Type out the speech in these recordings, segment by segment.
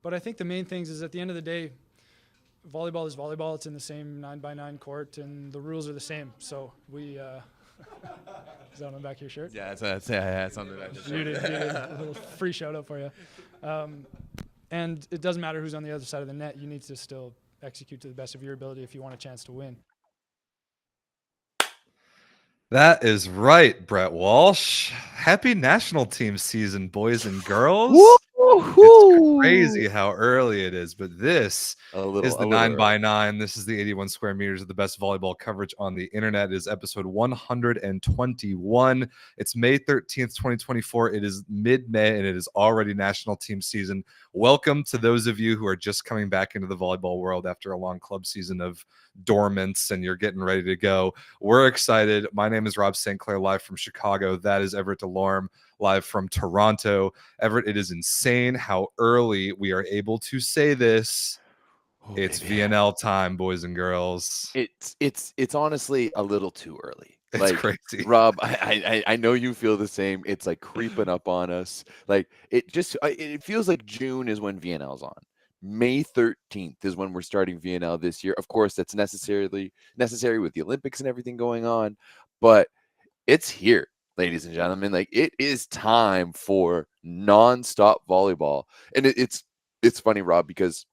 But I think the main things is at the end of the day, volleyball is volleyball. It's in the same 9x9 court, and the rules are the same. So we. Is that on the back of your shirt? Yeah, it's on the back of the shirt. You did. A little free shout out for you. And it doesn't matter who's on the other side of the net. You need to still execute to the best of your ability if you want a chance to win. That is right, Brett Walsh. Happy national team season, boys and girls. It's crazy how early it is, but this is the 9x9. This is the 81 square meters of the best volleyball coverage on the internet. It is episode 121. It's May 13th, 2024. It is mid-May, and it is already national team season. Welcome to those of you who are just coming back into the volleyball world after a long club season of dormants, and you're getting ready to go. We're excited. My name is Rob St. Clair, live from Chicago. That is Everett Delorme, live from Toronto. Everett, it is insane how early we are able to say this. It's VNL time, boys and girls. It's honestly a little too early. It's crazy. Rob, I know you feel the same. It's like creeping up on us. Like it feels like June is when VNL's on. May 13th is when we're starting VNL this year. Of course, that's necessary with the Olympics and everything going on, but it's here, ladies and gentlemen. Like, it is time for nonstop volleyball. And it's funny, Rob, because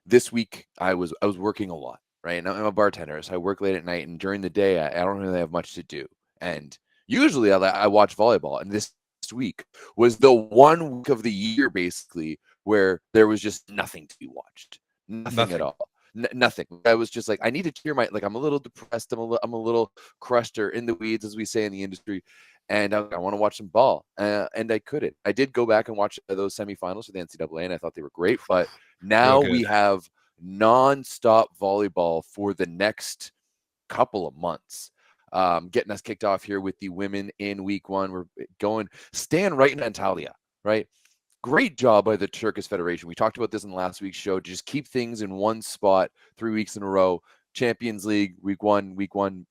this week I was working a lot, right? And I'm a bartender, so I work late at night, and during the day I don't really have much to do. And usually I watch volleyball, and this week was the one week of the year basically where there was just nothing to be watched, nothing at all. Nothing. I was just like, I need to cheer I'm a little depressed. I'm a little crushed, or in the weeds, as we say in the industry. And I want to watch some ball. And I couldn't. I did go back and watch those semifinals for the NCAA, and I thought they were great. But now we have nonstop volleyball for the next couple of months. Getting us kicked off here with the women in week one. We're going Stan Wright and Antalya, right? Great job by the Turkish Federation. We talked about this in last week's show. To just keep things in one spot 3 weeks in a row. Champions League, week one,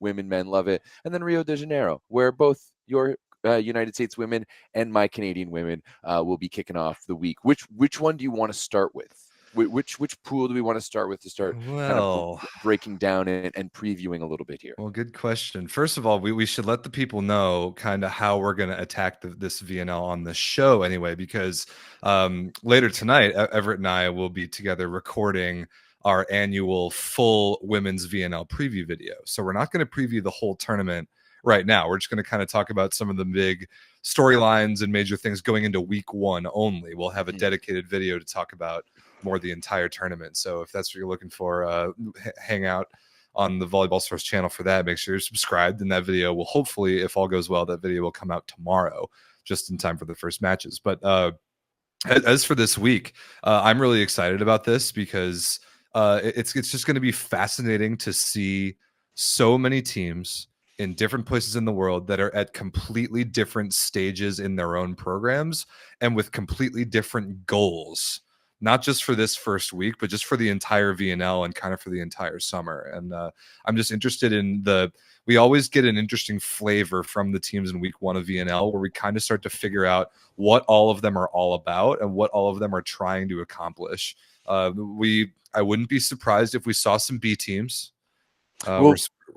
women, men, love it. And then Rio de Janeiro, where both your United States women and my Canadian women will be kicking off the week. Which one do you want to start with? Which pool do we want to start with to start kind of breaking down and previewing a little bit here? Well, good question. First of all, we should let the people know kind of how we're going to attack this VNL on the show anyway, because later tonight, Everett and I will be together recording our annual full women's VNL preview video. So we're not going to preview the whole tournament right now. We're just going to kind of talk about some of the big storylines and major things going into week one only. We'll have a dedicated video to talk about more the entire tournament. So if that's what you're looking for, hang out on the Volleyball Source channel for that. Make sure you're subscribed, and that video will hopefully, if all goes well, that video will come out tomorrow, just in time for the first matches. But as for this week, I'm really excited about this because it's just going to be fascinating to see so many teams in different places in the world that are at completely different stages in their own programs and with completely different goals. Not just for this first week, but just for the entire VNL and kind of for the entire summer. And I'm just interested in we always get an interesting flavor from the teams in week one of VNL, where we kind of start to figure out what all of them are all about and what all of them are trying to accomplish. I wouldn't be surprised if we saw some B teams. We're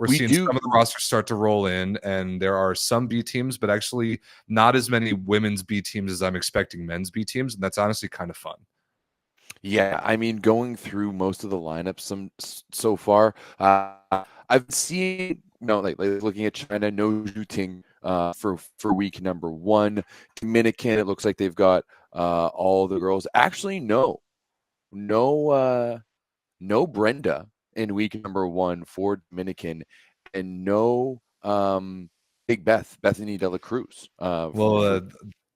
seeing some of the rosters start to roll in, and there are some B teams, but actually not as many women's B teams as I'm expecting men's B teams. And that's honestly kind of fun. Yeah, I mean, going through most of the lineups so far, I've seen, like looking at China, no shooting for week number one. Dominican, it looks like they've got all the girls. Actually, no Brenda in week number one for Dominican, and no Big Bethany De La Cruz.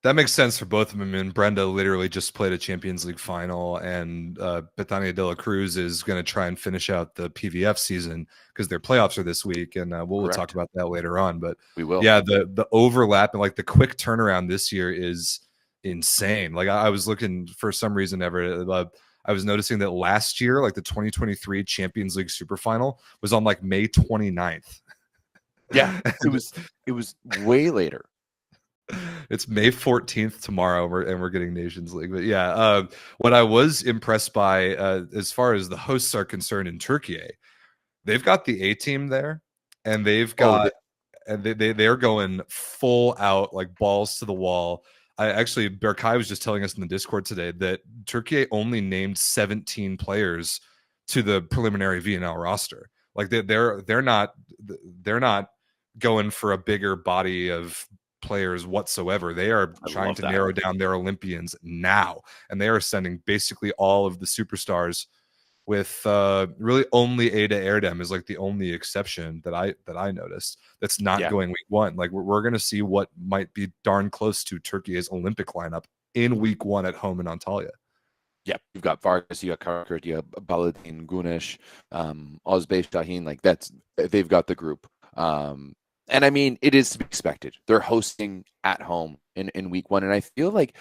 That makes sense for both of them. And Brenda literally just played a Champions League final, and Bethania De La Cruz is going to try and finish out the PVF season because their playoffs are this week, and we'll talk about that later on. But we will. Yeah, the overlap and like the quick turnaround this year is insane. Like I was looking for some reason I was noticing that last year, like the 2023 Champions League Super Final was on like May 29th. Yeah, it was way later. It's May 14th tomorrow, and we're getting Nations League. But yeah, what I was impressed by, as far as the hosts are concerned in Turkey, they've got the A team there, and they've Oh, got and they're going full out, like balls to the wall. I actually, Berkay was just telling us in the Discord today that Turkey only named 17 players to the preliminary VNL roster. Like they're not going for a bigger body of players whatsoever. They are trying to narrow down their Olympians now, and they are sending basically all of the superstars, with really only Ada Erdem is like the only exception that I noticed that's not going week one. Like we're going to see what might be darn close to Turkey's Olympic lineup in week one at home in Antalya. Yeah, you've got Vargas, you got Karakurt, you got Baladin, Gunesh, Ozbek Shaheen. Like they've got the group. And I mean, it is to be expected. They're hosting at home in week one, and I feel like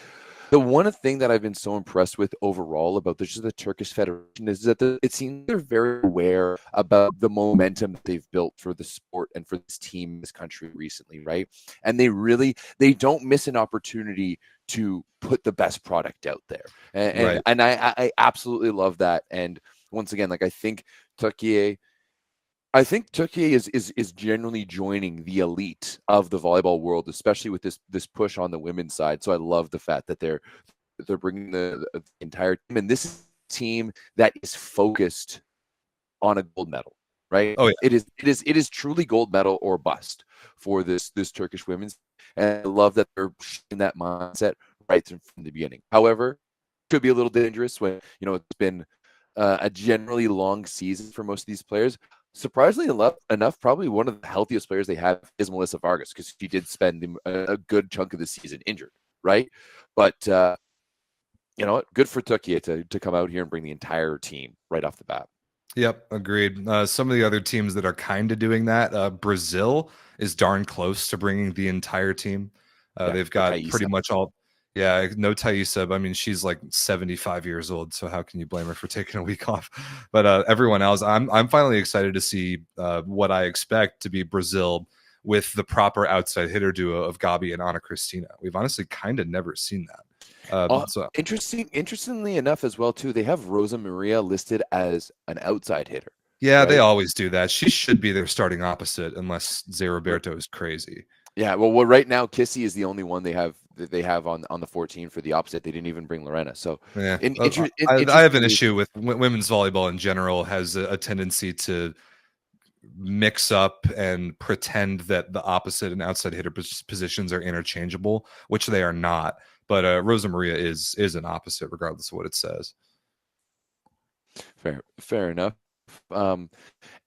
the one thing that I've been so impressed with overall about the Turkish Federation is that it seems they're very aware about the momentum that they've built for the sport and for this team in this country recently, right? And they don't miss an opportunity to put the best product out there. And I absolutely love that. And once again, like I think Turkey is generally joining the elite of the volleyball world, especially with this push on the women's side. So I love the fact that they're bringing the entire team, and this is a team that is focused on a gold medal, right? Oh yeah. It is truly gold medal or bust for this Turkish women's, and I love that they're in that mindset right from the beginning. However, it could be a little dangerous when it's been a generally long season for most of these players. Surprisingly enough, probably one of the healthiest players they have is Melissa Vargas, because she did spend a good chunk of the season injured, right? But you know what? Good for Turkey to come out here and bring the entire team right off the bat. Yep, agreed. Some of the other teams that are kind of doing that, Brazil is darn close to bringing the entire team. They've got pretty much all. Yeah, no Thaisa. I mean, she's like 75 years old, so how can you blame her for taking a week off? But everyone else, I'm finally excited to see what I expect to be Brazil with the proper outside hitter duo of Gabi and Ana Cristina. We've honestly kind of never seen that. Interestingly enough, as well too, they have Rosa Maria listed as an outside hitter. Yeah, right? They always do that. She should be their starting opposite, unless Zé Roberto is crazy. Yeah, well, right now Kissy is the only one they have on the 14 for the opposite. They didn't even bring Lorena. So yeah, I have an issue with women's volleyball in general. Has a tendency to mix up and pretend that the opposite and outside hitter positions are interchangeable, which they are not. But Rosa Maria is an opposite, regardless of what it says. Fair enough.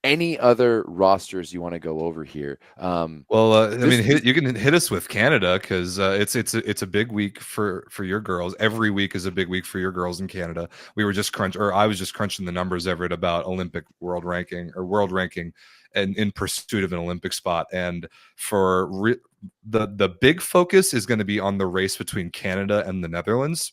Any other rosters you want to go over here? I mean, you can hit us with Canada, because it's a big week for your girls. Every week is a big week for your girls in Canada. I was just crunching the numbers, Everett, about world ranking, and in pursuit of an Olympic spot. And for the big focus is going to be on the race between Canada and the Netherlands.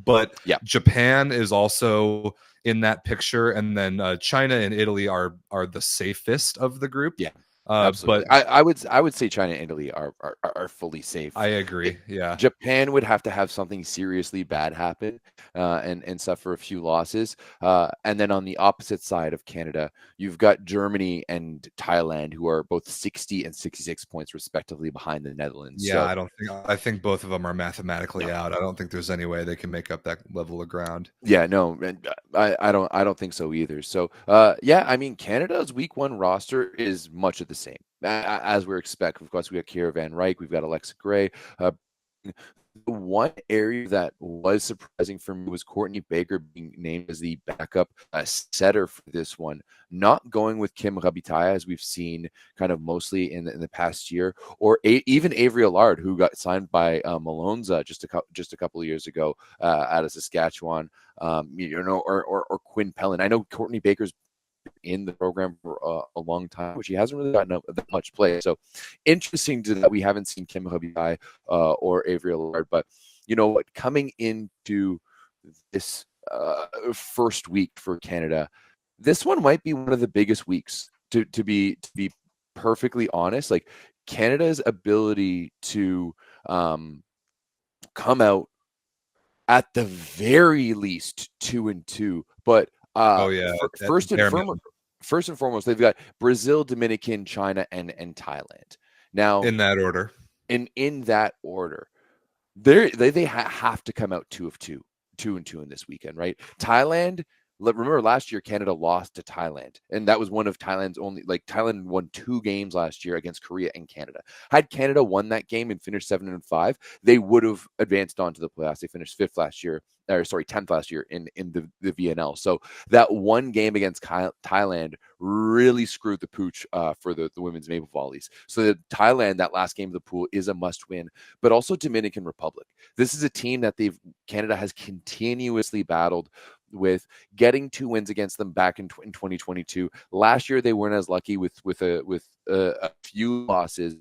But Japan is also in that picture, and then China and Italy are the safest of the group. Yeah, absolutely. But I would say China and Italy are fully safe. I agree. Yeah, Japan would have to have something seriously bad happen and suffer a few losses. And then on the opposite side of Canada, you've got Germany and Thailand, who are both 60 and 66 points respectively behind the Netherlands. Yeah, so, I think both of them are mathematically out. I don't think there's any way they can make up that level of ground. Yeah, no, I don't think so either. So I mean, Canada's week one roster is much of the same as we're expecting. Of course, we have Kira Van Rijk, we've got Alexa Gray. The one area that was surprising for me was Courtney Baker being named as the backup setter for this one, not going with Kim Rabitaya, as we've seen kind of mostly in the past year, or even Avery Allard, who got signed by Malonza just a couple of years ago out of Saskatchewan, or Quinn Pellin. I know Courtney Baker's in the program for a long time, which he hasn't really gotten that much play. So interesting that we haven't seen Kim Rabitaya or Avery Allard. But you know what? Coming into this first week for Canada, this one might be one of the biggest weeks. To be perfectly honest, like Canada's ability to come out at the very least 2-2, but first and foremost, they've got Brazil, Dominican, China, and Thailand. Now, in that order, in that order, they have to come out 2-2 in this weekend, right? Thailand. Remember last year, Canada lost to Thailand, and that was one of Thailand's only. Like, Thailand won 2 games last year against Korea and Canada. Had Canada won that game and finished 7-5, they would have advanced on to the playoffs. They finished 10th last year in the VNL. So that one game against Thailand really screwed the pooch for the women's maple volleys. So Thailand, that last game of the pool, is a must win, but also Dominican Republic. This is a team that Canada has continuously battled with, getting 2 wins against them back in 2022. Last year they weren't as lucky with a few losses,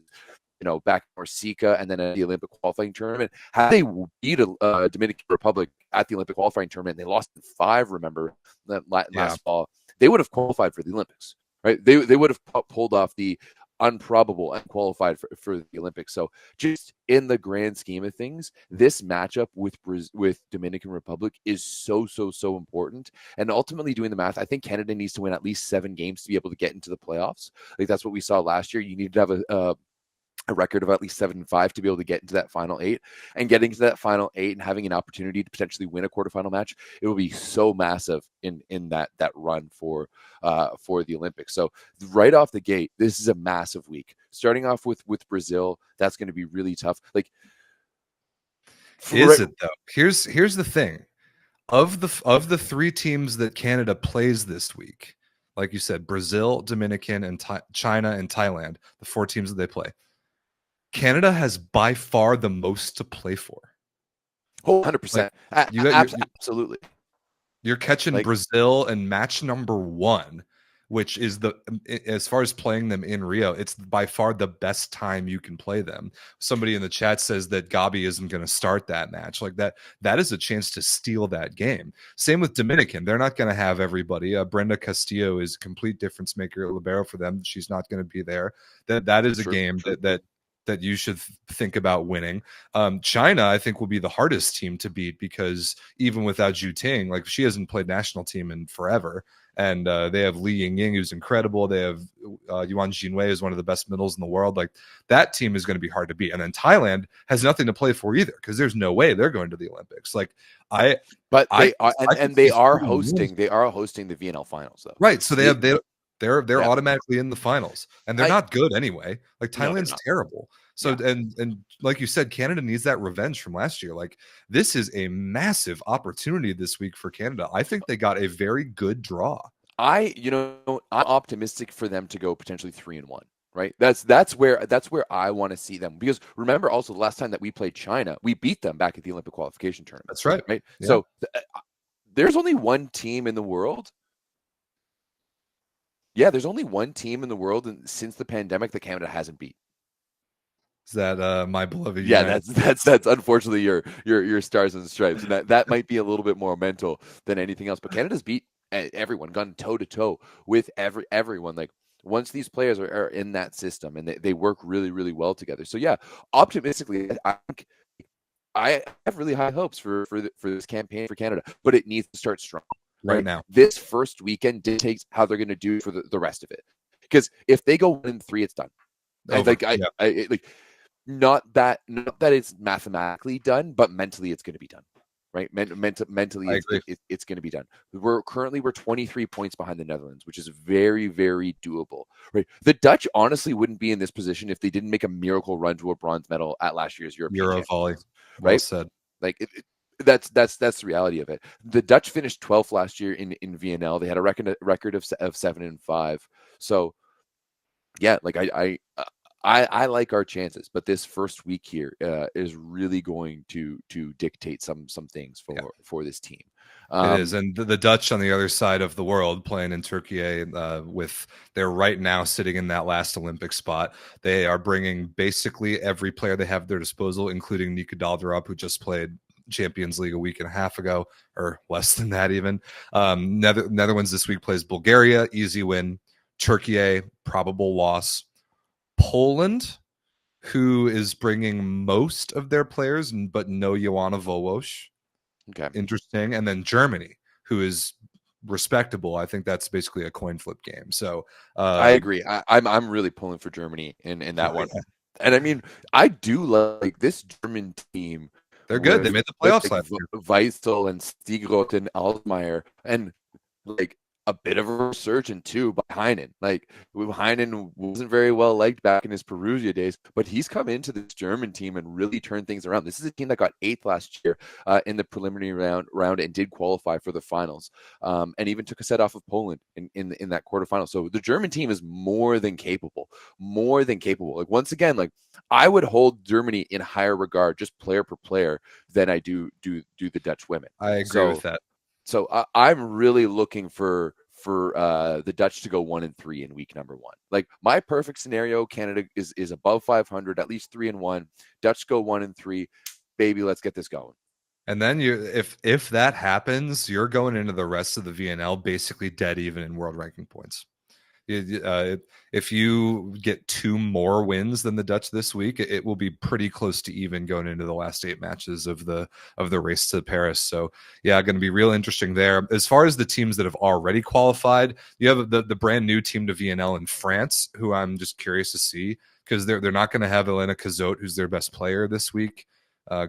back in Orsica and then at the Olympic qualifying tournament. Had they beat a Dominican Republic at the Olympic qualifying tournament, they lost in 5, remember, that last fall, they would have qualified for the Olympics, right? They would have pulled off the unprobable and qualified for the Olympics. So just in the grand scheme of things, this matchup with Dominican Republic is so important. And ultimately, doing the math, I think Canada needs to win at least 7 games to be able to get into the playoffs. Like, that's what we saw last year. You need to have a record of at least 7-5 to be able to get into that final 8, and getting to that final 8 and having an opportunity to potentially win a quarterfinal match, it will be so massive in that run for the Olympics. So right off the gate, this is a massive week. Starting off with Brazil, that's going to be really tough. Like, is it though? Here's the thing. Of the 3 teams that Canada plays this week, like you said, Brazil, Dominican, and China and Thailand, the 4 teams that they play, Canada has by far the most to play for. 100%. Absolutely. You're catching Brazil in match number 1, which is as far as playing them in Rio, it's by far the best time you can play them. Somebody in the chat says that Gabi isn't going to start that match. Like, that is a chance to steal that game. Same with Dominican. They're not going to have everybody. Brenda Castillo is a complete difference maker at libero for them. She's not going to be there. That is a game that you should think about winning. China, I think, will be the hardest team to beat, because even without Zhu Ting, like, she hasn't played national team in forever. And they have Li Yingying, who's incredible. They have Yuan Jinwei, who's one of the best middles in the world. Like, that team is going to be hard to beat. And then Thailand has nothing to play for either, because there's no way they're going to the Olympics. Like, they are hosting the VNL finals, though. Right. So they're automatically in the finals, and they're not good anyway. Like, Thailand's terrible. So, and like you said, Canada needs that revenge from last year. Like, this is a massive opportunity this week for Canada. I think they got a very good draw. I'm optimistic for them to go potentially 3-1. Right. That's where I want to see them, because remember also the last time that we played China, we beat them back at the Olympic qualification tournament. That's right. Right. Yeah. So there's only one team in the world. Yeah, there's only one team in the world since the pandemic that Canada hasn't beat. Is that my beloved? Yeah, that's unfortunately your Stars and Stripes, and that might be a little bit more mental than anything else. But Canada's beat everyone, gone toe to toe with everyone. Like, once these players are in that system, and they work really, really well together. So yeah, optimistically, I have really high hopes for this campaign for Canada, but it needs to start strong. Right now, this first weekend dictates how they're going to do for the rest of it. Because if they go 1-3, it's done. Not that it's mathematically done, but mentally it's going to be done. Right? Mentally, it's going to be done. We're 23 points behind the Netherlands, which is very, very doable. Right? The Dutch honestly wouldn't be in this position if they didn't make a miracle run to a bronze medal at last year's Euro volley. Right? Well said. Like, that's the reality of it. The Dutch finished 12th last year in VNL. They had a record of 7-5. So yeah, like, I like our chances, but this first week here is really going to dictate some things for this team. It is, and the Dutch on the other side of the world, playing in Turkey, they're right now sitting in that last Olympic spot. They are bringing basically every player they have at their disposal, including Nika Dalderop, who just played Champions League a week and a half ago, or less than that even. Netherlands this week plays Bulgaria, easy win. Turkey, probable loss. Poland, who is bringing most of their players, but no Joanna Volos. Okay. Interesting. And then Germany, who is respectable. I think that's basically a coin flip game. So I agree. I'm really pulling for Germany in that one. And I mean, I do like this German team. they're good. They With made the playoffs like last year. Weisel and Stiegroth and Altmaier, and like a bit of a resurgence too by Heinen. Like Heinen wasn't very well liked back in his Perugia days, but he's come into this German team and really turned things around. This is a team that got 8th last year in the preliminary round and did qualify for the finals, and even took a set off of Poland in that quarterfinal. So the German team is more than capable. Like once again, like I would hold Germany in higher regard, just player per player, than I do the Dutch women. I agree with that. So I'm really looking for the Dutch to go 1-3 in week number 1. Like my perfect scenario, Canada is above 500, at least 3-1. Dutch go 1-3. Baby, let's get this going. And then if that happens, you're going into the rest of the VNL basically dead even in world ranking points. If you get 2 more wins than the Dutch this week, it will be pretty close to even going into the last 8 matches of the race to Paris. So yeah, going to be real interesting there. As far as the teams that have already qualified, you have the brand new team to VNL in France, who I'm just curious to see, because they're not going to have Elena Cazot, who's their best player this week.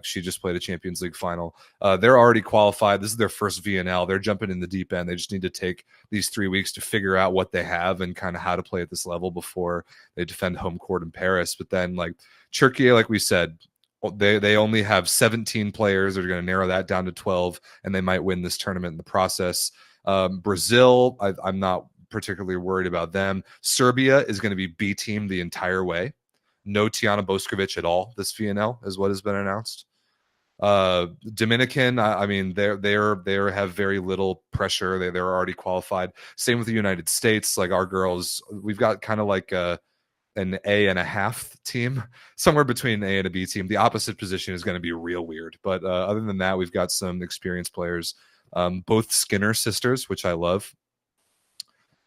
She just played a Champions League final. They're already qualified. This is their first VNL. They're jumping in the deep end. They just need to take these 3 weeks to figure out what they have and kind of how to play at this level before they defend home court in Paris. But then, like Turkey, like we said, they only have 17 players. They're going to narrow that down to 12, and they might win this tournament in the process. Brazil, I'm not particularly worried about them. Serbia is going to be B team the entire way. No Tiana Boskovic at all this VNL is what has been announced. Dominican, I mean, they have very little pressure. They're already qualified. Same with the United States. Like our girls, we've got kind of like an A.5 team, somewhere between an A and a B team. The opposite position is going to be real weird. But other than that, we've got some experienced players. Both Skinner sisters, which I love.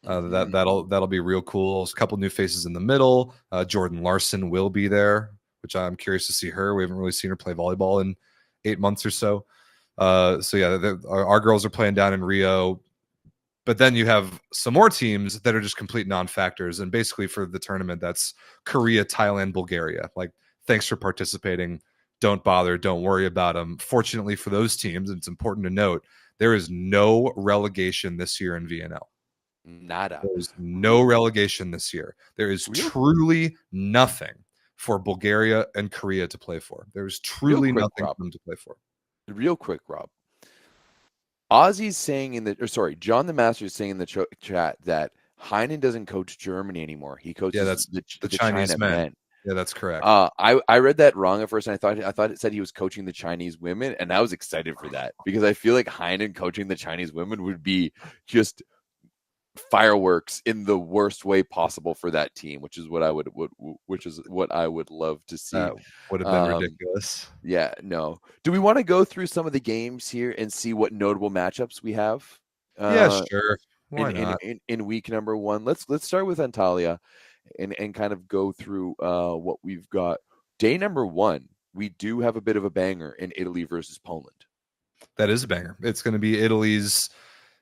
That'll be real cool. There's a couple new faces in the middle. Jordan Larson will be there, which I'm curious to see her. We haven't really seen her play volleyball in 8 months or so. So yeah, our girls are playing down in Rio. But then you have some more teams that are just complete non-factors. And basically for the tournament, that's Korea, Thailand, Bulgaria. Like, thanks for participating. Don't bother. Don't worry about them. Fortunately for those teams, and it's important to note, there is no relegation this year in VNL. Nada. There's no relegation this year. There is truly nothing for Bulgaria and Korea to play for. There's truly nothing for them to play for. Real quick, Rob. Ozzy's saying John the Master is saying in the chat that Heinen doesn't coach Germany anymore. He coaches that's the Chinese men. Yeah, that's correct. I read that wrong at first, and I thought it said he was coaching the Chinese women, and I was excited for that because I feel like Heinen coaching the Chinese women would be just fireworks in the worst way possible for that team, which is what I would love to see. That would have been ridiculous. Yeah, no. Do we want to go through some of the games here and see what notable matchups we have? Yeah, sure. Why not? In week number 1, let's start with Antalya and kind of go through what we've got. Day number 1, we do have a bit of a banger in Italy versus Poland. That is a banger. It's going to be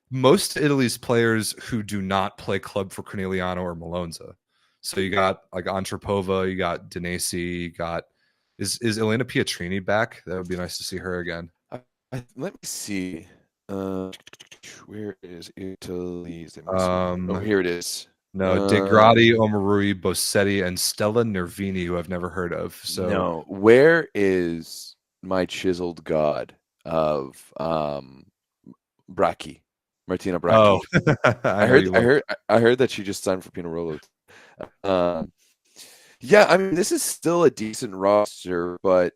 most Italy's players who do not play club for Corneliano or Malonza. So you got like Antropova, you got Denesi, you got is Elena Pietrini back? That would be nice to see her again. Let me see. Where is Italy's? Here it is. No, De Gradi, Omarui, Bossetti, and Stella Nervini, who I've never heard of. So no, where is my chiseled god of Bracchi? Martina Bracchi. Oh, I heard that she just signed for Pinerolo. Yeah, I mean, this is still a decent roster, but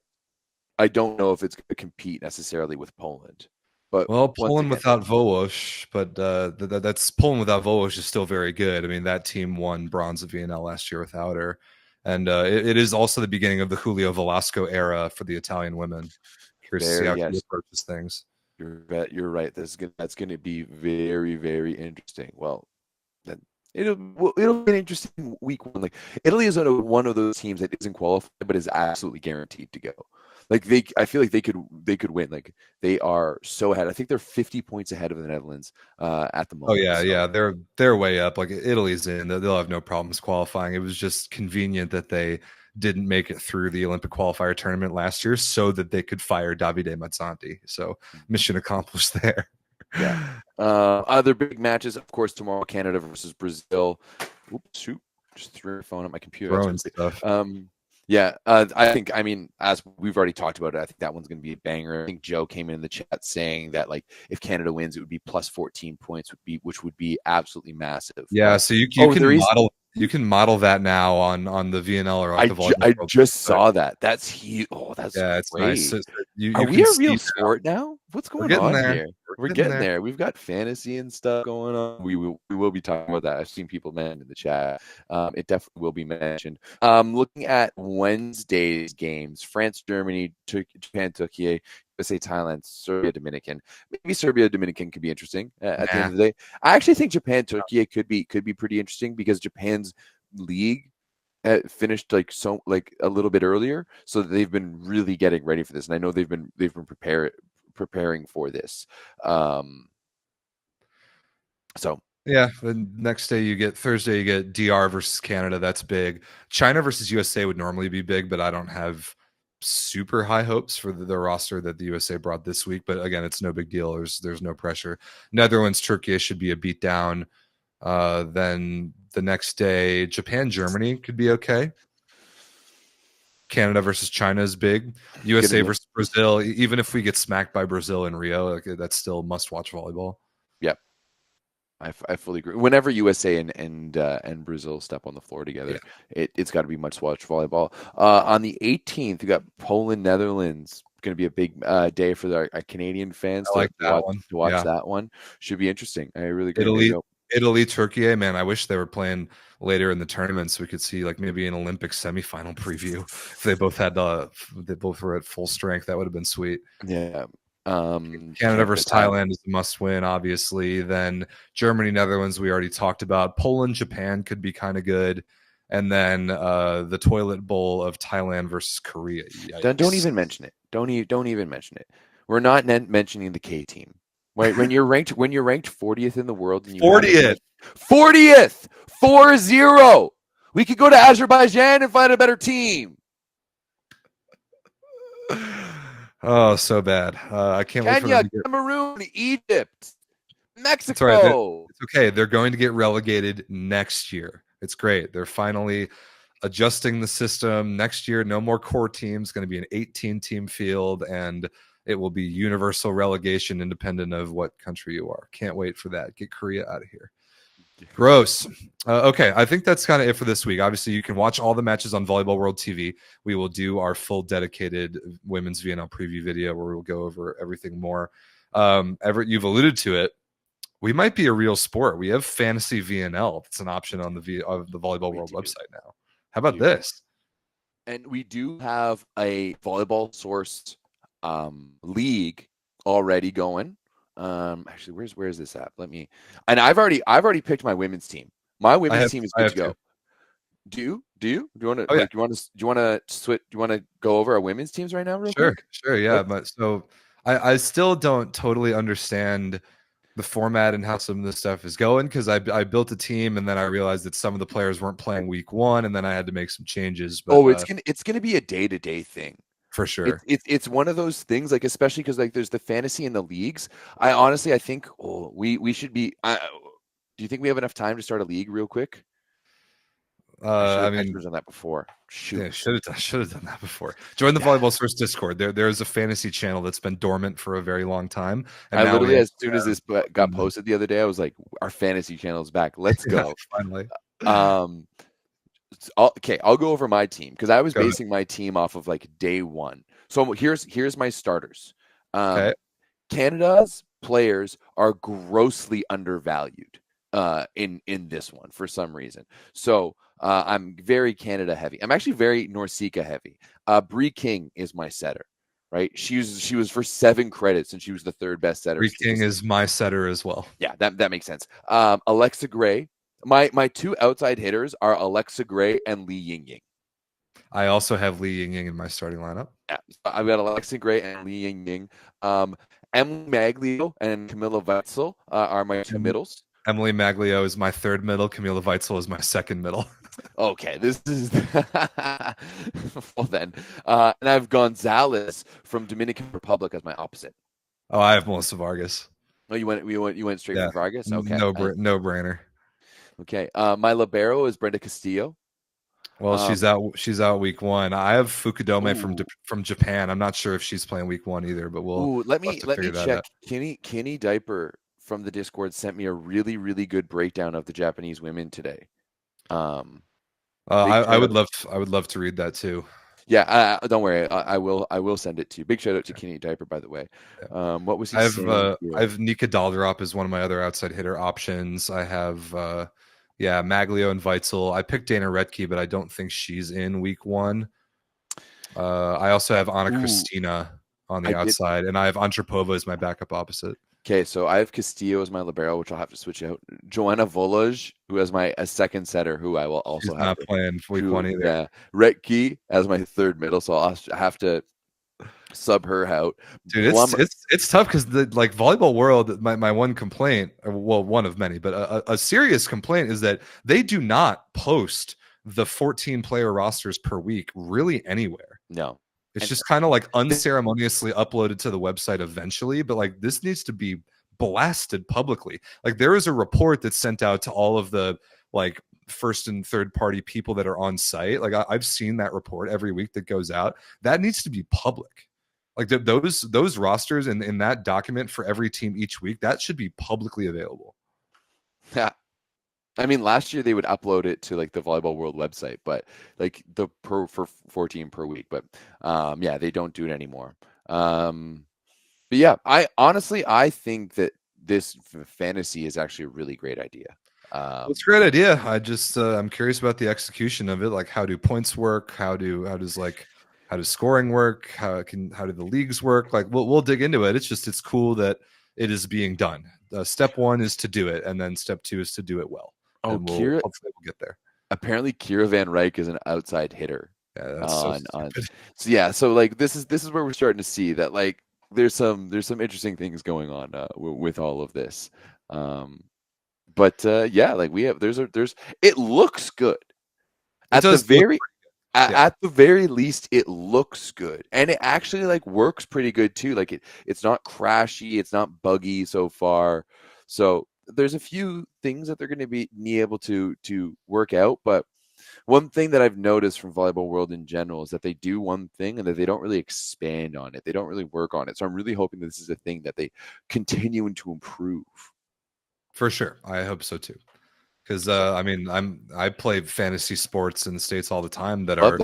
I don't know if it's going to compete necessarily with Poland. But Poland without Volos, but that's Poland without Volos is still very good. I mean, that team won bronze at VNL last year without her, and it is also the beginning of the Julio Velasco era for the Italian women. Curious to see how she approaches things. You're right. That's going to be very, very interesting. Well, It'll be an interesting week one. Like Italy is one of those teams that isn't qualified, but is absolutely guaranteed to go. Like I feel like they could win. Like they are so ahead. I think they're 50 points ahead of the Netherlands at the Oh moment. yeah, So, yeah, they're way up. Like Italy's in, they'll have no problems qualifying. It was just convenient that they didn't make it through the Olympic qualifier tournament last year, so that they could fire Davide Mazzanti. So mission accomplished there. yeah. Other big matches, of course, tomorrow: Canada versus Brazil. Oops, shoot! Just threw my phone at my computer. Throwing stuff. Yeah, I mean, as we've already talked about it, I think that one's going to be a banger. I think Joe came in the chat saying that like if Canada wins, it would be plus 14 points, which would be absolutely massive. Yeah, so you can model that now on the VNL or like the volleyball. I just saw that. That's huge. Oh, that's it's great. nice. So Are we a real sport now? What's going on there. here? We're getting there. We've got fantasy and stuff going on. We will be talking about that. I've seen people mention in the chat. It definitely will be mentioned. Looking at Wednesday's games: France, Germany, Japan, Turkey, USA, Thailand, Serbia, Dominican. Maybe Serbia, Dominican could be interesting at the end of the day. I actually think Japan, Turkey could be pretty interesting because Japan's league finished like a little bit earlier, so they've been really getting ready for this, and I know they've been preparing for this. So yeah, the next day Thursday you get DR versus Canada. That's big. China versus USA would normally be big, but I don't have super high hopes for the roster that the USA brought this week. But again, it's no big deal. There's no pressure. Netherlands, Turkey should be a beatdown. Then the next day, Japan, Germany could be okay. Canada versus China is big. USA versus Brazil. Even if we get smacked by Brazil in Rio, like, that's still must-watch volleyball. Yep, I fully agree. Whenever USA and Brazil step on the floor together, it's got to be must-watch volleyball. On the 18th, we got Poland, Netherlands. Going to be a big day for our Canadian fans to watch that one. Should be interesting. I really agree. Italy, Turkey, man, I wish they were playing later in the tournament so we could see like maybe an Olympic semifinal preview. If they both were at full strength, that would have been sweet. Yeah. Canada versus Thailand is a must-win, obviously. Then Germany, Netherlands, we already talked about. Poland, Japan could be kind of good. And then the toilet bowl of Thailand versus Korea. Don't even mention it. Don't even mention it. We're not mentioning the K team. Right, when you're ranked 40th in the world, and 40th, 40, we could go to Azerbaijan and find a better team. Oh, so bad. I can't wait for them to get... Cameroon, Egypt, Mexico. That's right. It's okay. They're going to get relegated next year. It's great. They're finally adjusting the system. Next year, no more core teams. Going to be an 18-team field, and it will be universal relegation independent of what country you are. Can't wait for that. Get Korea out of here. Gross. Okay, I think that's kind of it for this week. Obviously, you can watch all the matches on Volleyball World TV. We will do our full dedicated women's VNL preview video where we'll go over everything more. Everett, you've alluded to it. We might be a real sport. We have fantasy VNL. It's an option on the Volleyball World website now. How about this? And we do have a volleyball source league already going. Actually, where's this at? I've already picked my women's team. My women's team is good to go. Do you want to? Do you want to go over our women's teams right now, real quick? Sure, yeah. But so I still don't totally understand the format and how some of this stuff is going, because I built a team and then I realized that some of the players weren't playing week one, and then I had to make some changes. But it's gonna be a day-to-day thing. For sure. It's one of those things, like, especially because like there's the fantasy in the leagues. I think we should be. Do you think we have enough time to start a league real quick? I mean, done that before. Shoot. Yeah, should have done that before. Join the Volleyball Source Discord. There's a fantasy channel that's been dormant for a very long time. And I literally, as soon as this got posted the other day, I was like, "Our fantasy channel is back. Let's go!" Finally. I'll go over my team because I was basing my team off of like day one. So here's my starters. Canada's players are grossly undervalued in this one for some reason. So I'm very Canada heavy. I'm actually very Norseca heavy. Bree King is my setter. Right, she was for 7 credits and she was the third best setter. Bree King is my setter as well. Yeah, that makes sense. Alexa Gray My two outside hitters are Alexa Gray and Lee Ying Ying. I also have Lee Ying Ying in my starting lineup. Yeah, so I've got Alexa Gray and Lee Ying Ying. Emily Maglio and Camilla Weitzel are my two middles. Emily Maglio is my third middle. Camila Weitzel is my second middle. Okay, this is well then. And I have Gonzalez from Dominican Republic as my opposite. Oh, I have Melissa Vargas. Oh, you went straight from Vargas. Okay, no brainer. Okay, my libero is Brenda Castillo. Well, she's out week 1. I have Fukudome from Japan. I'm not sure if she's playing week 1 either, but let me check. Kenny Diaper from the Discord sent me a really, really good breakdown of the Japanese women today. I would love to read that too. Yeah, don't worry. I will send it to you. Big shout out to Kenny Diaper, by the way. What was he saying? I have Nika Daldrop as one of my other outside hitter options. I have Maglio and Weitzel. I picked Dana Retke, but I don't think she's in week 1. I also have Anna Christina on the outside, and I have Antropova as my backup opposite. Okay, so I have Castillo as my libero, which I'll have to switch out. Joanna Voloj, who has a second setter, who I will also She's not playing week 1 either. Yeah, Retke as my third middle, so I'll have to sub her out. Dude, it's tough because the volleyball world, my one complaint, well, one of many, but a serious complaint is that they do not post the 14 player rosters per week really anywhere. No. It's just kind of unceremoniously uploaded to the website eventually, but this needs to be blasted publicly. There is a report that's sent out to all of the first and third party people that are on site. I've seen that report every week that goes out. That needs to be public. Those rosters in that document for every team each week, that should be publicly available. Yeah. I mean, last year they would upload it to the Volleyball World website, but for 14 per week. But they don't do it anymore. But yeah, I think that this fantasy is actually a really great idea. It's a great idea. I just I'm curious about the execution of it. How do points work? How does scoring work? How do the leagues work? We'll dig into it. It's cool that it is being done. Step 1 is to do it, and then step 2 is to do it well. Hopefully we'll get there. Apparently, Kira Van Ryk is an outside hitter. Yeah, that's so this is where we're starting to see that there's some interesting things going on with all of this. We have it looks good. At the very least, it looks good, and it actually works pretty good too. It's not crashy, it's not buggy so far. So there's a few things that they're going to be able to work out, but one thing that I've noticed from Volleyball World in general is that they do one thing and that they don't really expand on it. They don't really work on it. So I'm really hoping that this is a thing that they continue to improve. For sure, I hope so too. Because I play fantasy sports in the States all the time that are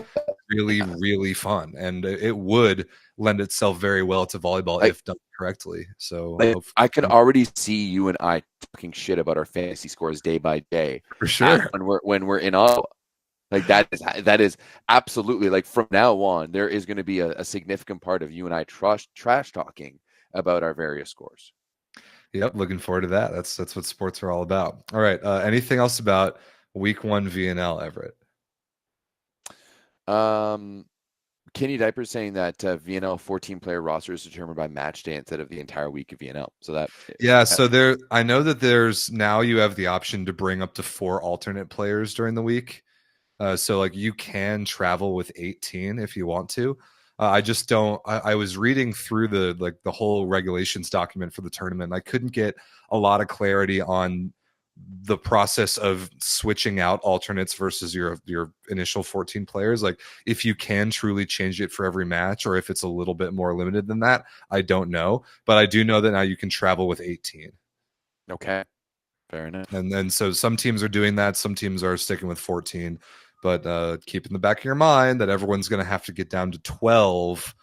really, really fun, and it would lend itself very well to volleyball if done correctly. So I can already see you and I talking shit about our fantasy scores day by day. For sure. When we're in Ottawa. That is absolutely from now on, there is going to be a significant part of you and I trash talking about our various scores. Yep, looking forward to that. That's what sports are all about. All right. Anything else about week 1 VNL, Everett? Kenny Diaper saying that VNL 14-player roster is determined by match day instead of the entire week of VNL. So I know that there's now you have the option to bring up to 4 alternate players during the week. So you can travel with 18 if you want to. I just don't. I was reading through the whole regulations document for the tournament. I couldn't get a lot of clarity on the process of switching out alternates versus your initial 14 players. If you can truly change it for every match, or if it's a little bit more limited than that, I don't know. But I do know that now you can travel with 18. Okay, fair enough. And then so some teams are doing that. Some teams are sticking with 14. But keep in the back of your mind that everyone's going to have to get down to 12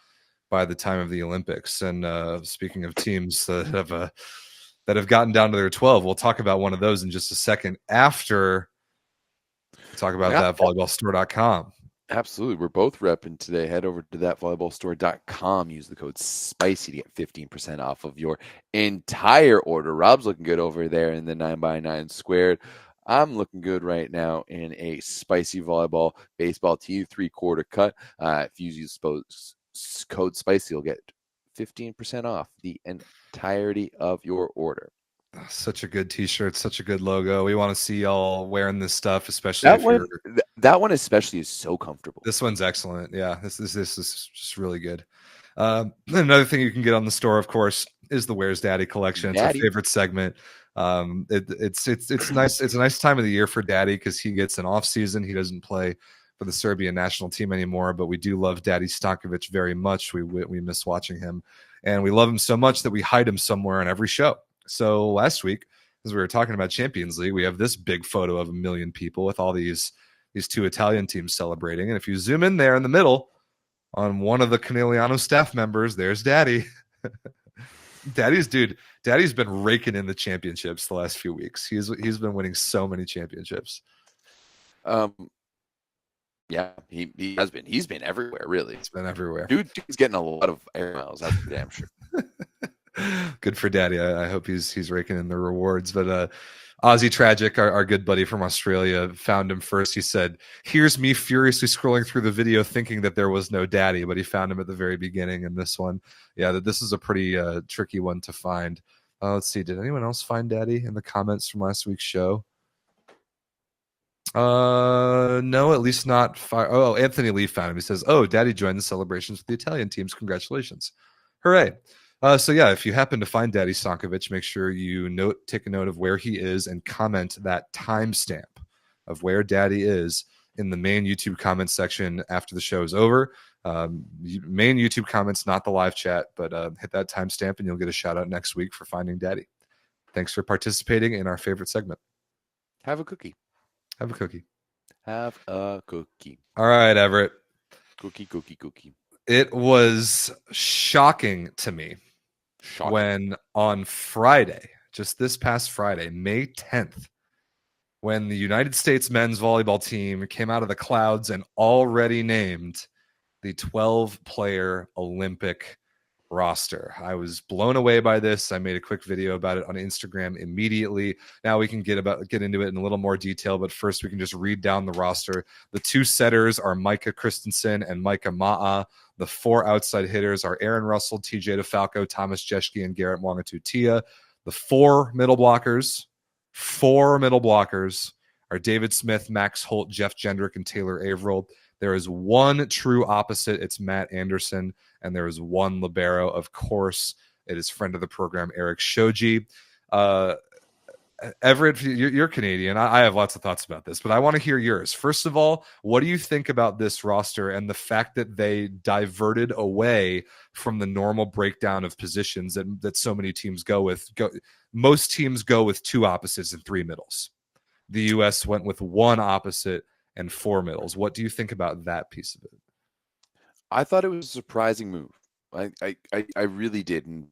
by the time of the Olympics. And speaking of teams that have gotten down to their 12, we'll talk about one of those in just a second after we talk about thatvolleyballstore.com. Absolutely. We're both repping today. Head over to thatvolleyballstore.com. Use the code SPICY to get 15% off of your entire order. Rob's looking good over there in the 9x9 squared. I'm looking good right now in a spicy volleyball baseball tee 3/4 cut. If you use code spicy, you'll get 15% off the entirety of your order. Such a good t-shirt, such a good logo. We want to see y'all wearing this stuff, especially That if you're one, that one especially is so comfortable. This one's excellent. Yeah, this is just really good. Another thing you can get on the store, of course, is the Where's Daddy collection. It's our Daddy. favorite segment. It's nice. It's a nice time of the year for Daddy because he gets an off season. He doesn't play for the Serbian national team anymore, but we do love Daddy Stankovich very much. We miss watching him, and we love him so much that we hide him somewhere on every show. So last week, as we were talking about Champions League, we have this big photo of 1 million people with all these two Italian teams celebrating. And if you zoom in there in the middle on one of the Canigliano staff members, there's Daddy. Daddy's been raking in the championships the last few weeks. He's been winning so many championships. Yeah, he has been. He's been everywhere, really. It's been everywhere. Dude's getting a lot of air miles, that's for damn sure. Good for Daddy. I hope he's raking in the rewards. But Ozzy Tragic, our good buddy from Australia, found him first. He said, "Here's me furiously scrolling through the video thinking that there was no Daddy," but he found him at the very beginning in this one. Yeah, this is a pretty tricky one to find. Let's see. Did anyone else find Daddy in the comments from last week's show? No, at least not. Oh, Anthony Lee found him. He says, "Oh, Daddy joined the celebrations with the Italian teams. Congratulations. Hooray." So yeah, if you happen to find Daddy Stankovich, make sure you take a note of where he is and comment that timestamp of where Daddy is in the main YouTube comments section after the show is over. Main YouTube comments, not the live chat, but hit that timestamp and you'll get a shout out next week for finding Daddy. Thanks for participating in our favorite segment. Have a cookie. Have a cookie. Have a cookie. All right, Everett. Cookie. It was shocking to me when on Friday, just this past Friday, May 10th, when the United States men's volleyball team came out of the clouds and already named the 12-player Olympic roster. I was blown away by this. I made a quick video about it on Instagram immediately. Now we can get into it in a little more detail, but first we can just read down the roster. The 2 setters are Micah Christensen and Micah Ma'a. The 4 outside hitters are Aaron Russell, TJ DeFalco, Thomas Jeschke, and Garrett Mwangatu-Tia. The 4 middle blockers are David Smith, Max Holt, Jeff Jendrick, and Taylor Averill. There is 1 true opposite. It's Matt Anderson. And there is 1 libero. Of course, it is friend of the program, Eric Shoji. Everett, you're Canadian. I have lots of thoughts about this, but I want to hear yours. First of all, what do you think about this roster and the fact that they diverted away from the normal breakdown of positions that so many teams go with? Most teams go with 2 opposites and 3 middles. The U.S. went with 1 opposite and 4 middles. What do you think about that piece of it? I thought it was a surprising move. I really did. And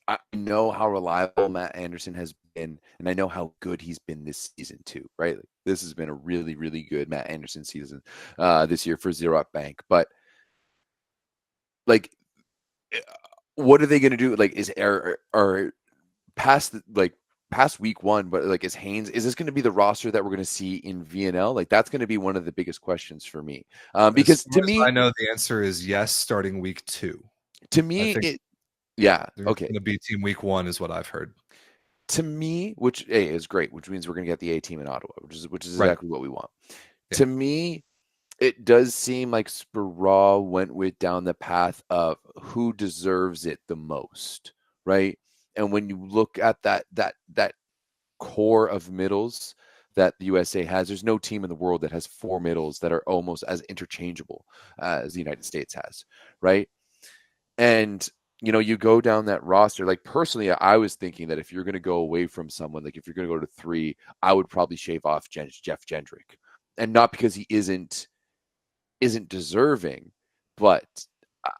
I know how reliable Matt Anderson has been, and I know how good he's been this season too, right? Like, this has been a really, really good Matt Anderson season this year for Zero Up Bank. But like, what are they going to do? Like, are past week 1, but like, is this going to be the roster that we're going to see in VNL? Like, that's going to be one of the biggest questions for me. Because to me, I know the answer is yes, starting week 2. To me, yeah, okay. The B team week 1 is what I've heard. To me, which is great, which means we're going to get the A team in Ottawa, which is exactly what we want. Yeah. To me, it does seem like Sparrow went down the path of who deserves it the most, right? And when you look at that core of middles that the USA has, there's no team in the world that has 4 middles that are almost as interchangeable as the United States has, right? And you go down that roster. Like, personally, I was thinking that if you're going to go away from someone, like if you're going to go to 3, I would probably shave off Jeff Jendrick, and not because he isn't deserving, but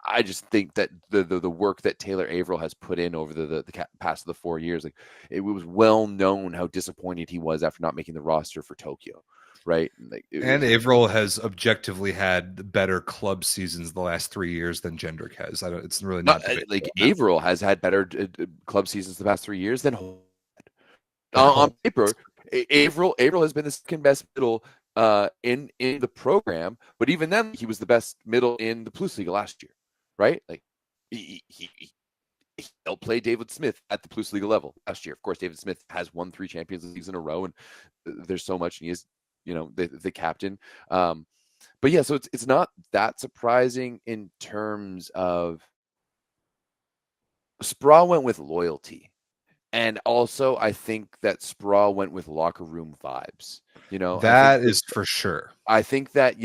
I just think that the work that Taylor Averill has put in over the past of the 4 years, like, it was well known how disappointed he was after not making the roster for Tokyo. Right. And Averill has objectively had better club seasons the last 3 years than Jendrick has. It's really not like Averill has had better club seasons the past 3 years than on paper. Averill has been the second best middle in the program, but even then, he was the best middle in the Plus Liga last year, right? Like he outplayed David Smith at the Plus Liga level last year. Of course, David Smith has won 3 Champions Leagues in a row, and there's so much, and he is, the captain. But yeah, so it's not that surprising in terms of Spraw went with loyalty. And also, I think that Spraw went with locker room vibes. That is for sure. I think that,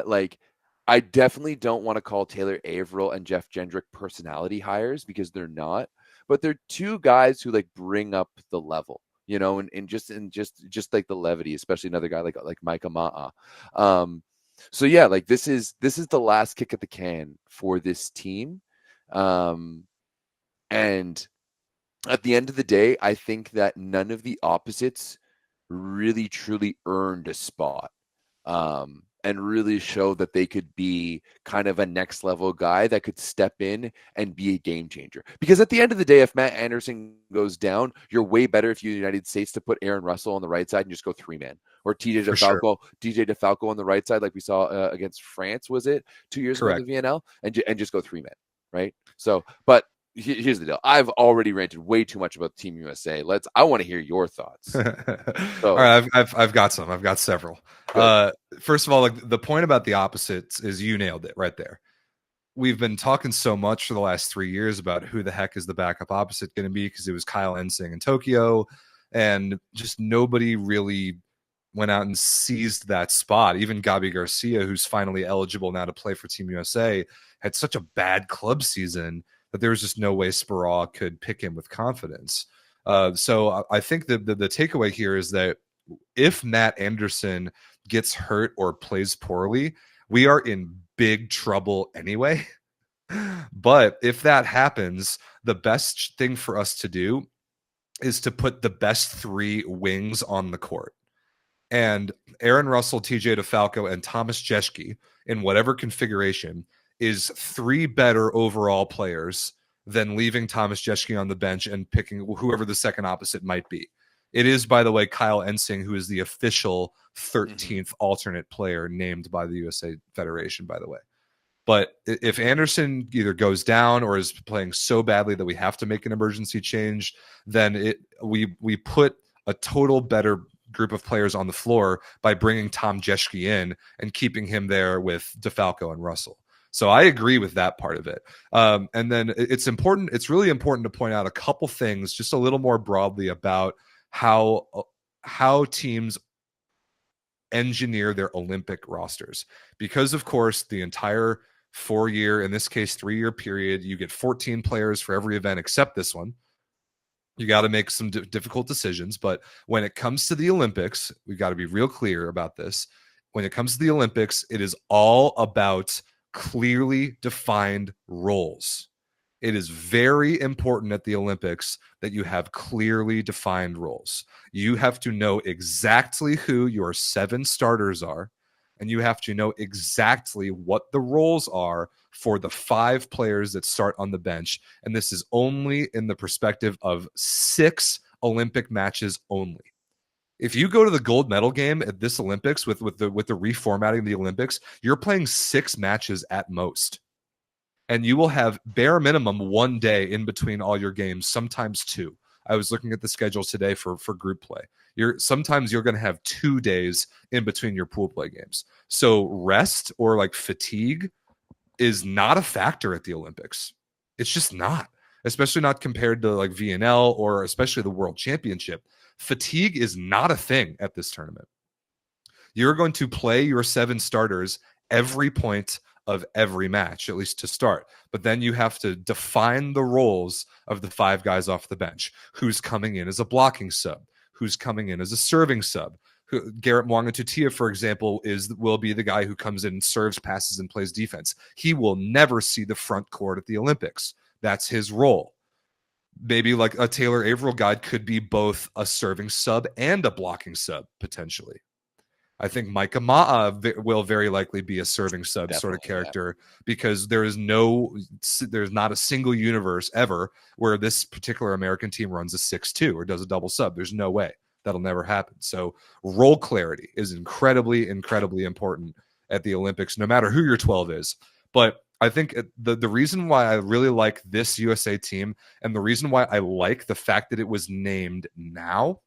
like, I definitely don't want to call Taylor Averill and Jeff Gendrick personality hires, because they're not. But they're 2 guys who like bring up the level, and just like the levity, especially another guy like Micah Ma'a. So yeah, like this is the last kick at the can for this team. And at the end of the day, I think that none of the opposites really truly earned a spot, and really show that they could be kind of a next level guy that could step in and be a game changer. Because at the end of the day, if Matt Anderson goes down, you're way better if you're the United States to put Aaron Russell on the right side and just go 3-man, or DJ DeFalco on the right side, like we saw against France, was it 2 years ago in the VNL, and just go 3-man, right? So, but here's the deal. I've already ranted way too much about Team USA. I want to hear your thoughts. All right, I've got some. I've got several. First of all, like, the point about the opposites is you nailed it right there. We've been talking so much for the last 3 years about who the heck is the backup opposite going to be, because it was Kyle Ensing in Tokyo, and just nobody really went out and seized that spot. Even Gabi Garcia, who's finally eligible now to play for Team USA, had such a bad club season that there was just no way Sparrow could pick him with confidence. So I think the takeaway here is that if Matt Anderson gets hurt or plays poorly, we are in big trouble anyway. But if that happens, the best thing for us to do is to put the best 3 wings on the court. And Aaron Russell, TJ DeFalco, and Thomas Jeschke, in whatever configuration, is 3 better overall players than leaving Thomas Jeschke on the bench and picking whoever the second opposite might be. It is, by the way, Kyle Ensing, who is the official 13th alternate player named by the USA Federation, by the way. But if Anderson either goes down or is playing so badly that we have to make an emergency change, then we put a total better group of players on the floor by bringing Tom Jeschke in and keeping him there with DeFalco and Russell. So I agree with that part of it. And then it's really important to point out a couple things just a little more broadly about how teams engineer their Olympic rosters. Because, of course, the entire 4-year, in this case 3-year period, you get 14 players for every event except this one. You got to make some difficult decisions. But when it comes to the Olympics, we've got to be real clear about this. When it comes to the Olympics, it is all about clearly defined roles. It is very important at the Olympics that you have clearly defined roles. You have to know exactly who your 7 starters are, and you have to know exactly what the roles are for the 5 players that start on the bench. And this is only in the perspective of 6 Olympic matches only. If you go to the gold medal game at this Olympics with the reformatting of the Olympics, you're playing 6 matches at most. And you will have bare minimum 1 day in between all your games, sometimes 2. I was looking at the schedule today for group play. Sometimes you're going to have 2 days in between your pool play games. So rest or like fatigue is not a factor at the Olympics. It's just not, especially not compared to like VNL or especially the World Championship. Fatigue is not a thing at this tournament. You're going to play your 7 starters every point of every match, at least to start. But then you have to define the roles of the 5 guys off the bench. Who's coming in as a blocking sub? Who's coming in as a serving sub? Garrett Mwanga-Tutia, for example, will be the guy who comes in and serves, passes, and plays defense. He will never see the front court at the Olympics. That's his role. Maybe like a Taylor Averill guy could be both a serving sub and a blocking sub, potentially. I think Micah Ma'a will very likely be a serving sub sort of character, because there's not a single universe ever where this particular American team runs a 6-2 or does a double sub. There's no way That'll never happen. So role clarity is incredibly, incredibly important at the Olympics, no matter who your 12 is. But I think the reason why I really like this USA team, and the reason why I like the fact that it was named now,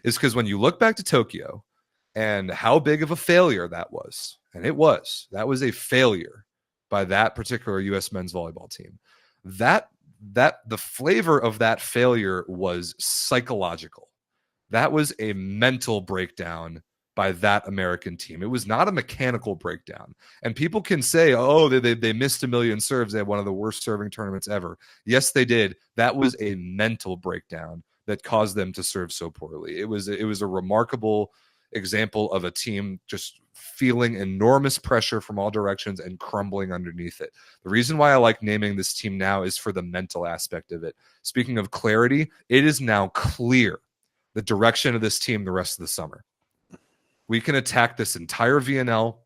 is because when you look back to Tokyo and how big of a failure that was, and that was a failure by that particular U.S. men's volleyball team, that the flavor of that failure was psychological. That was a mental breakdown by that American team. It was not a mechanical breakdown. And people can say, oh, they missed a million serves. They had one of the worst serving tournaments ever. Yes, they did. That was a mental breakdown that caused them to serve so poorly. It was a remarkable example of a team just feeling enormous pressure from all directions and crumbling underneath it. The reason why I like naming this team now is for the mental aspect of it. Speaking of clarity, it is now clear the direction of this team the rest of the summer. We can attack this entire VNL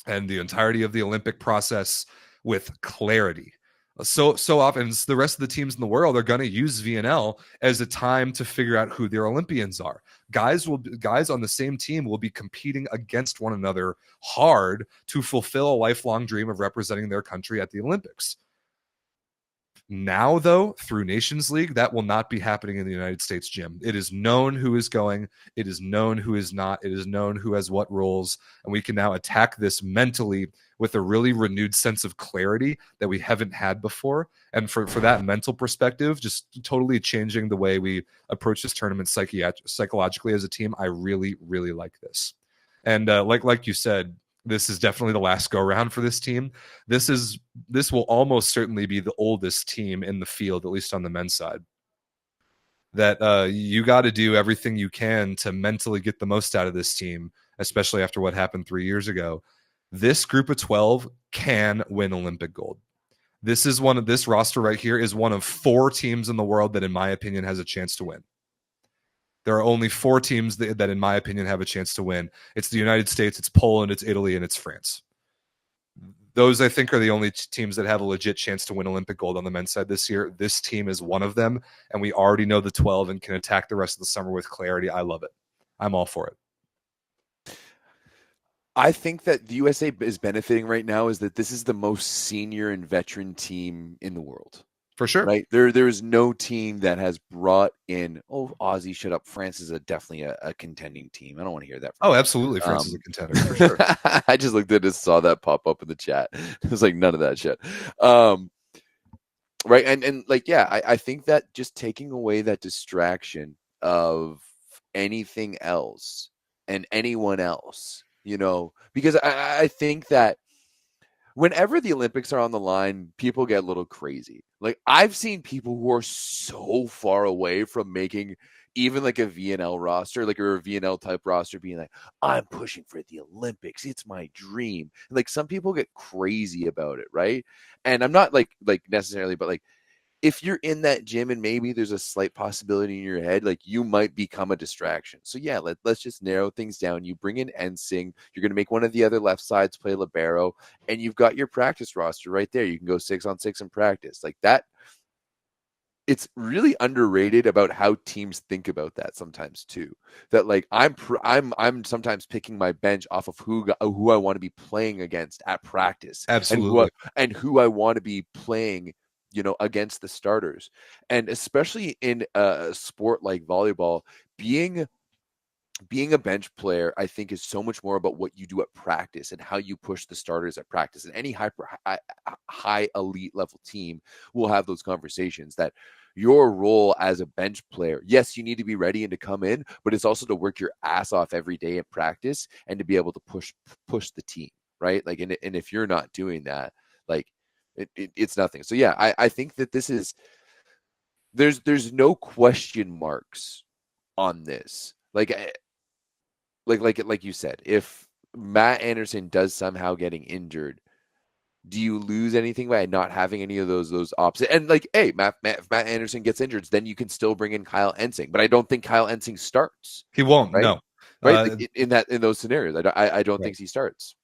and the entirety of the Olympic process with clarity. So often the rest of the teams in the world are going to use VNL as a time to figure out who their Olympians are. Guys on the same team will be competing against one another hard to fulfill a lifelong dream of representing their country at the Olympics. Now, though, through Nations League, that will not be happening in the United States gym. It is known who is going. It is known who is not. It is known who has what roles. And we can now attack this mentally with a really renewed sense of clarity that we haven't had before. And for that mental perspective, just totally changing the way we approach this tournament psychologically as a team, I really, really like this. And like you said, this is definitely the last go round for this team. This will almost certainly be the oldest team in the field, at least on the men's side. That you got to do everything you can to mentally get the most out of this team, especially after what happened 3 years ago. This group of 12 can win Olympic gold. This roster right here is one of 4 teams in the world that, in my opinion, has a chance to win. There are only 4 teams that, in my opinion, have a chance to win. It's the United States, it's Poland, it's Italy, and it's France. Those, I think, are the only teams that have a legit chance to win Olympic gold on the men's side this year. This team is one of them, and we already know the 12 and can attack the rest of the summer with clarity. I love it. I'm all for it. I think that the USA is benefiting right now is that this is the most senior and veteran team in the world. For sure. Right. There is no team that has brought in, Aussie, shut up. France is definitely a contending team. I don't want to hear that. Oh, absolutely. France is a contender for sure. I just looked at it, saw that pop up in the chat. It was like none of that shit. Right. And like, yeah, I think that just taking away that distraction of anything else and anyone else, because I think that whenever the Olympics are on the line, people get a little crazy. Like, I've seen people who are so far away from making even like a VNL roster, like or a VNL type roster, being like, I'm pushing for the Olympics. It's my dream. And like, some people get crazy about it, right? And I'm not like necessarily, but like, if you're in that gym and maybe there's a slight possibility in your head, like you might become a distraction. So yeah, let's just narrow things down. You bring in Ensing. You're going to make one of the other left sides play libero, and you've got your practice roster right there. You can go 6-on-6 in practice like that. It's really underrated about how teams think about that sometimes too. That like I'm sometimes picking my bench off of who I want to be playing against at practice. Absolutely. And who I want to be playing against the starters. And especially in a sport like volleyball, being a bench player, I think, is so much more about what you do at practice and how you push the starters at practice. And any high elite level team will have those conversations that your role as a bench player, yes, you need to be ready and to come in, but it's also to work your ass off every day in practice and to be able to push the team, right? Like, and if you're not doing that, like, it's nothing. So yeah, I think that this is there's no question marks on this. Like you said, if Matt Anderson does somehow getting injured, do you lose anything by not having any of those options? And like, hey, if Matt Anderson gets injured, then you can still bring in Kyle Ensing. But I don't think Kyle Ensing starts. He won't. Right? No. Right in those scenarios, I don't think he starts.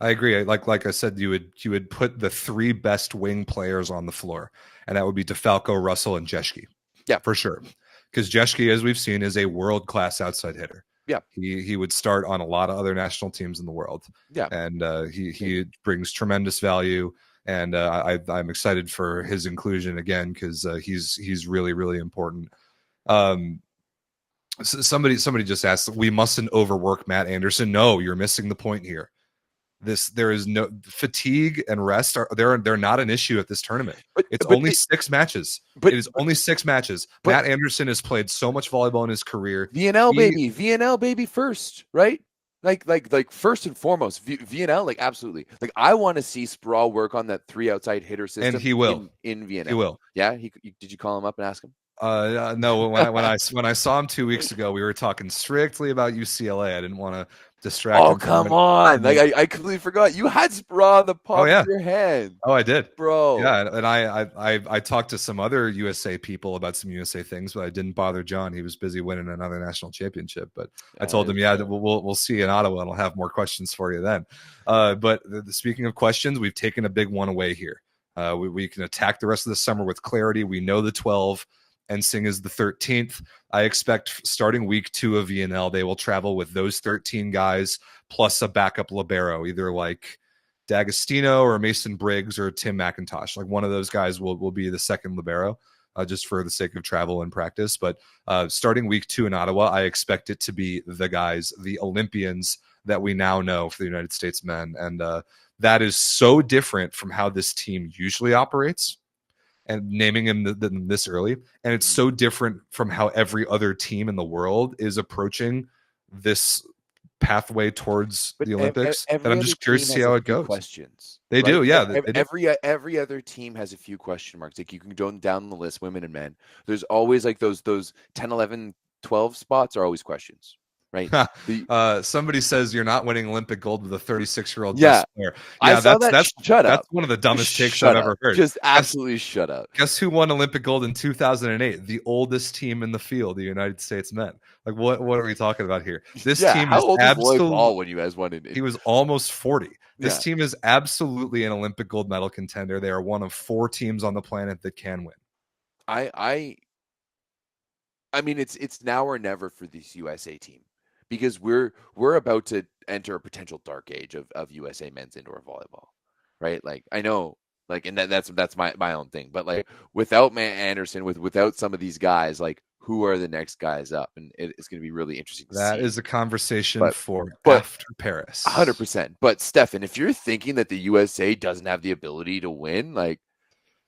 I agree. Like I said, you would put the 3 best wing players on the floor, and that would be DeFalco, Russell, and Jeschke. Yeah, for sure. because Jeschke, as we've seen, is a world-class outside hitter. Yeah. He would start on a lot of other national teams in the world. Yeah. And he brings tremendous value. And I'm excited for his inclusion again, because he's really, really important. Somebody just asked, we mustn't overwork Matt Anderson. No, you're missing the point here. There is no fatigue and rest they're not an issue at this tournament. It's only 6 matches. It is only 6 matches. Matt Anderson has played so much volleyball in his career. VNL baby first, right? Like first and foremost, VNL, like absolutely. Like I want to see Sprawl work on that 3 outside hitter system. And he will in VNL. He will. Yeah. Did you call him up and ask him? No. When I saw him 2 weeks ago, we were talking strictly about UCLA. I didn't want to distract him. Oh, come on. Like I completely forgot. You had Sprawl on the palm of your hand. Oh, I did. Bro. Yeah, and I talked to some other USA people about some USA things, but I didn't bother John. He was busy winning another national championship. But I told him, we'll see in Ottawa, and I'll have more questions for you then. But speaking of questions, we've taken a big one away here. We can attack the rest of the summer with clarity. We know the 12. NSYNC is the 13th. I expect starting week 2 of VNL, they will travel with those 13 guys plus a backup libero, either like D'Agostino or Mason Briggs or Tim McIntosh. Like one of those guys will be the second libero, just for the sake of travel and practice. But starting week 2 in Ottawa, I expect it to be the guys, the Olympians that we now know for the United States men. And that is so different from how this team usually operates, and naming him this early. And it's so different from how every other team in the world is approaching this pathway towards the Olympics. And I'm just curious to see how it goes. Questions. They do, yeah. Every other team has a few question marks. Like you can go down the list, women and men. There's always like those 10, 11, 12 spots are always questions. Right. Somebody says you're not winning Olympic gold with a 36-year-old player. Yeah, I saw that. Shut up. That's one of the dumbest takes I've ever heard. Just absolutely shut up. Guess who won Olympic gold in 2008? The oldest team in the field, the United States men. Like what are we talking about here? This team how is old absolutely. Was Paul when you guys won it? He was almost 40. This team is absolutely an Olympic gold medal contender. They are one of 4 teams on the planet that can win. I mean, it's now or never for this USA team. Because we're about to enter a potential dark age of USA men's indoor volleyball, right? Like I know, like, and that's my own thing. But like without Matt Anderson, without some of these guys, like who are the next guys up? And it's going to be really interesting. That is a conversation for after Paris, 100%. But Stefan, if you're thinking that the USA doesn't have the ability to win, like.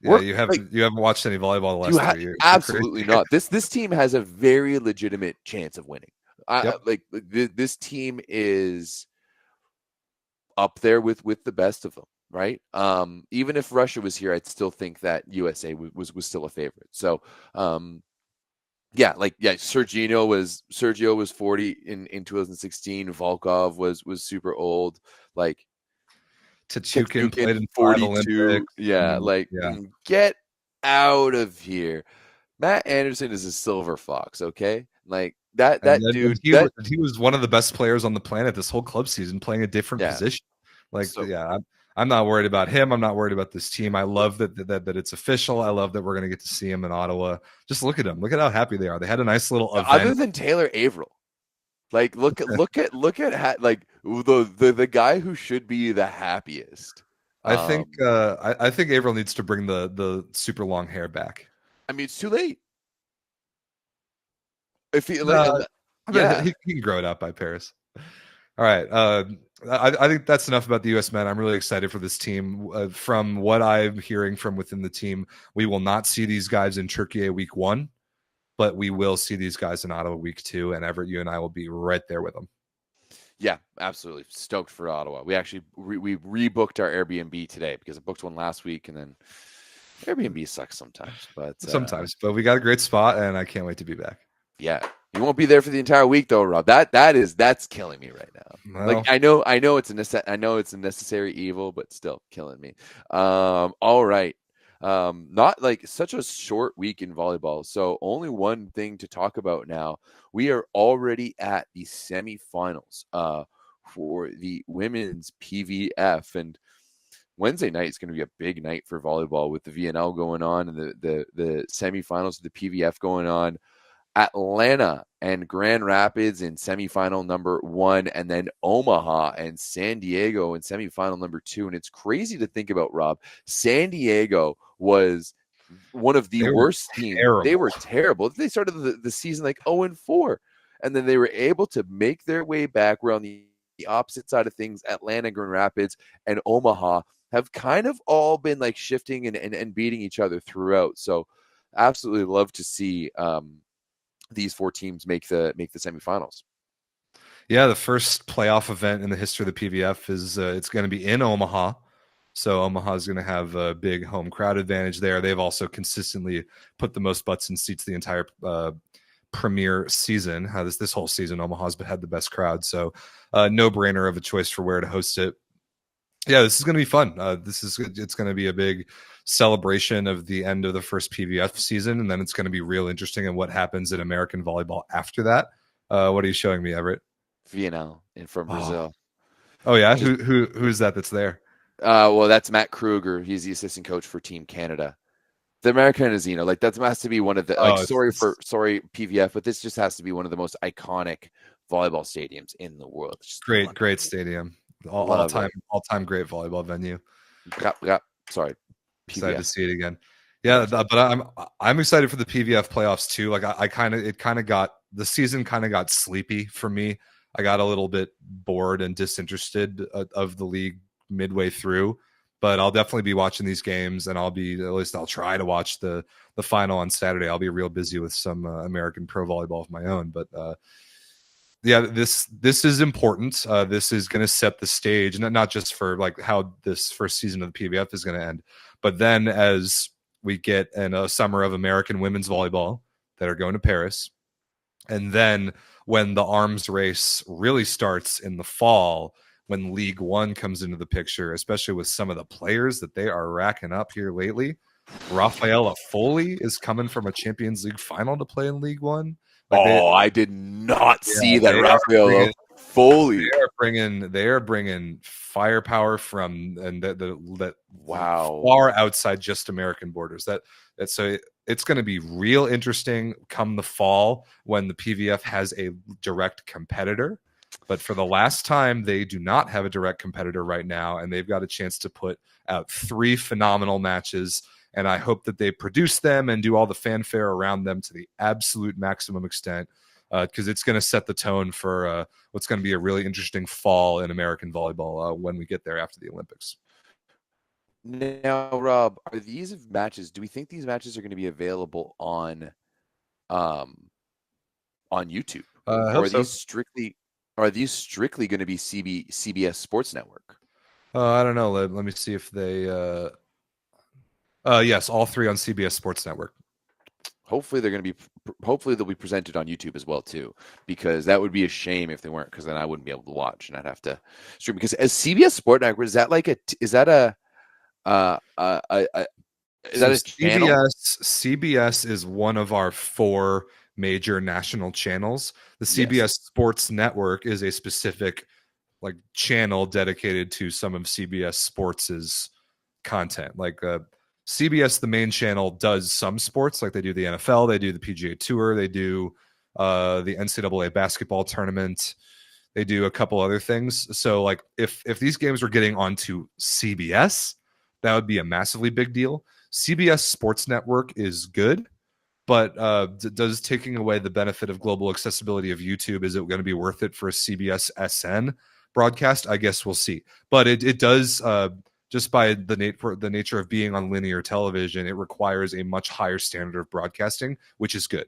Yeah, you haven't watched any volleyball the last 3 years. Absolutely not. This team has a very legitimate chance of winning. This team is up there with the best of them, right? Even if Russia was here, I'd still think that USA was still a favorite. So, Sergio was 40 in 2016. Volkov was super old. Like Tachukin played in 42. Olympics. Get out of here. Matt Anderson is a silver fox, okay? Like that dude. He was one of the best players on the planet this whole club season, playing a different position. I'm not worried about him. I'm not worried about this team. I love that it's official. I love that we're going to get to see him in Ottawa. Just look at them. Look at how happy they are. They had a nice little event. Other than Taylor Averill, like look at like the guy who should be the happiest. I think Averill needs to bring the super long hair back. I mean, it's too late. If he, he can grow it out by Paris. All right. I think that's enough about the U.S. men. I'm really excited for this team. From what I'm hearing from within the team, we will not see these guys in Turkey week 1, but we will see these guys in Ottawa week 2, and Everett, you and I will be right there with them. Yeah, absolutely. Stoked for Ottawa. We actually we rebooked our Airbnb today because I booked one last week, and then Airbnb sucks sometimes. But we got a great spot, and I can't wait to be back. Yeah. You won't be there for the entire week though, Rob. That's killing me right now. Well, like I know it's a necessary evil, but still killing me. All right. Not like such a short week in volleyball. So only one thing to talk about now. We are already at the semifinals for the women's PVF, and Wednesday night is going to be a big night for volleyball with the VNL going on and the semifinals of the PVF going on. Atlanta and Grand Rapids in semifinal number 1, and then Omaha and San Diego in semifinal number 2. And it's crazy to think about, Rob. San Diego was one of the They were worst teams. They were terrible. They started the season like 0-4, and then they were able to make their way back. We're on the opposite side of things. Atlanta, Grand Rapids, and Omaha have kind of all been like shifting and beating each other throughout. So absolutely love to see these 4 teams make the semifinals. Yeah, the first playoff event in the history of the PVF is it's going to be in Omaha. So Omaha is going to have a big home crowd advantage there. They've also consistently put the most butts in seats the entire premier season. This whole season, Omaha's had the best crowd. So no-brainer of a choice for where to host it. Yeah, this is going to be fun. It's going to be a big celebration of the end of the first PVF season, and then it's going to be real interesting in what happens in American volleyball after that. What are you showing me, Everett? VNL and from Brazil. Oh yeah, who's that's there? Well, that's Matt Kruger. He's the assistant coach for Team Canada. The Americanizino, like that has to be one of the sorry PVF, but this just has to be one of the most iconic volleyball stadiums in the world. Great stadium. All time great volleyball venue. Sorry, PVF. Excited to see it again. Yeah, but I'm excited for the PVF playoffs too. Like the season kind of got sleepy for me. I got a little bit bored and disinterested of the league midway through, but I'll definitely be watching these games, and I'll try to watch the final on Saturday. I'll be real busy with some American pro volleyball of my own, but yeah, this is important. This is going to set the stage, not just for like how this first season of the PVF is going to end, but then as we get in a summer of American women's volleyball that are going to Paris, and then when the arms race really starts in the fall, when League One comes into the picture, especially with some of the players that they are racking up here lately. Rafaela Foley is coming from a Champions League final to play in League One. I did not see that. Rafaela Foley. They are bringing firepower from that wow, far outside just American borders. So it's going to be real interesting come the fall when the PVF has a direct competitor. But for the last time, they do not have a direct competitor right now, and they've got a chance to put out 3 phenomenal matches. And I hope that they produce them and do all the fanfare around them to the absolute maximum extent, because it's going to set the tone for what's going to be a really interesting fall in American volleyball when we get there after the Olympics. Now, Rob, are these matches? Do we think these matches are going to be available on YouTube? Or are these strictly going to be CBS Sports Network? I don't know. Let me see if they. Yes, all 3 on CBS Sports Network. Hopefully they'll be presented on YouTube as well too, because that would be a shame if they weren't, because then I wouldn't be able to watch and I'd have to stream. Because as CBS Sport Network, is that a channel? CBS is one of our 4 major national channels. The CBS Sports Network is a specific like channel dedicated to some of CBS Sports's content. Like CBS, the main channel, does some sports, like they do the NFL, they do the PGA Tour, they do the NCAA basketball tournament, they do a couple other things. So like if these games were getting onto CBS, that would be a massively big deal. CBS Sports Network is good, but does taking away the benefit of global accessibility of YouTube, is it going to be worth it for a CBS SN broadcast? I guess we'll see. But it does, just by the nature of being on linear television, it requires a much higher standard of broadcasting, which is good.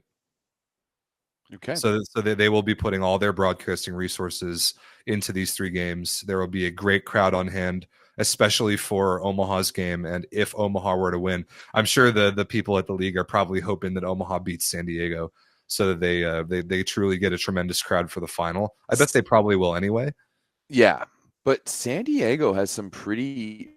Okay. So they will be putting all their broadcasting resources into these 3 games. There will be a great crowd on hand, especially for Omaha's game. And if Omaha were to win, I'm sure the people at the league are probably hoping that Omaha beats San Diego, so that they truly get a tremendous crowd for the final. I bet they probably will anyway. Yeah, but San Diego has some pretty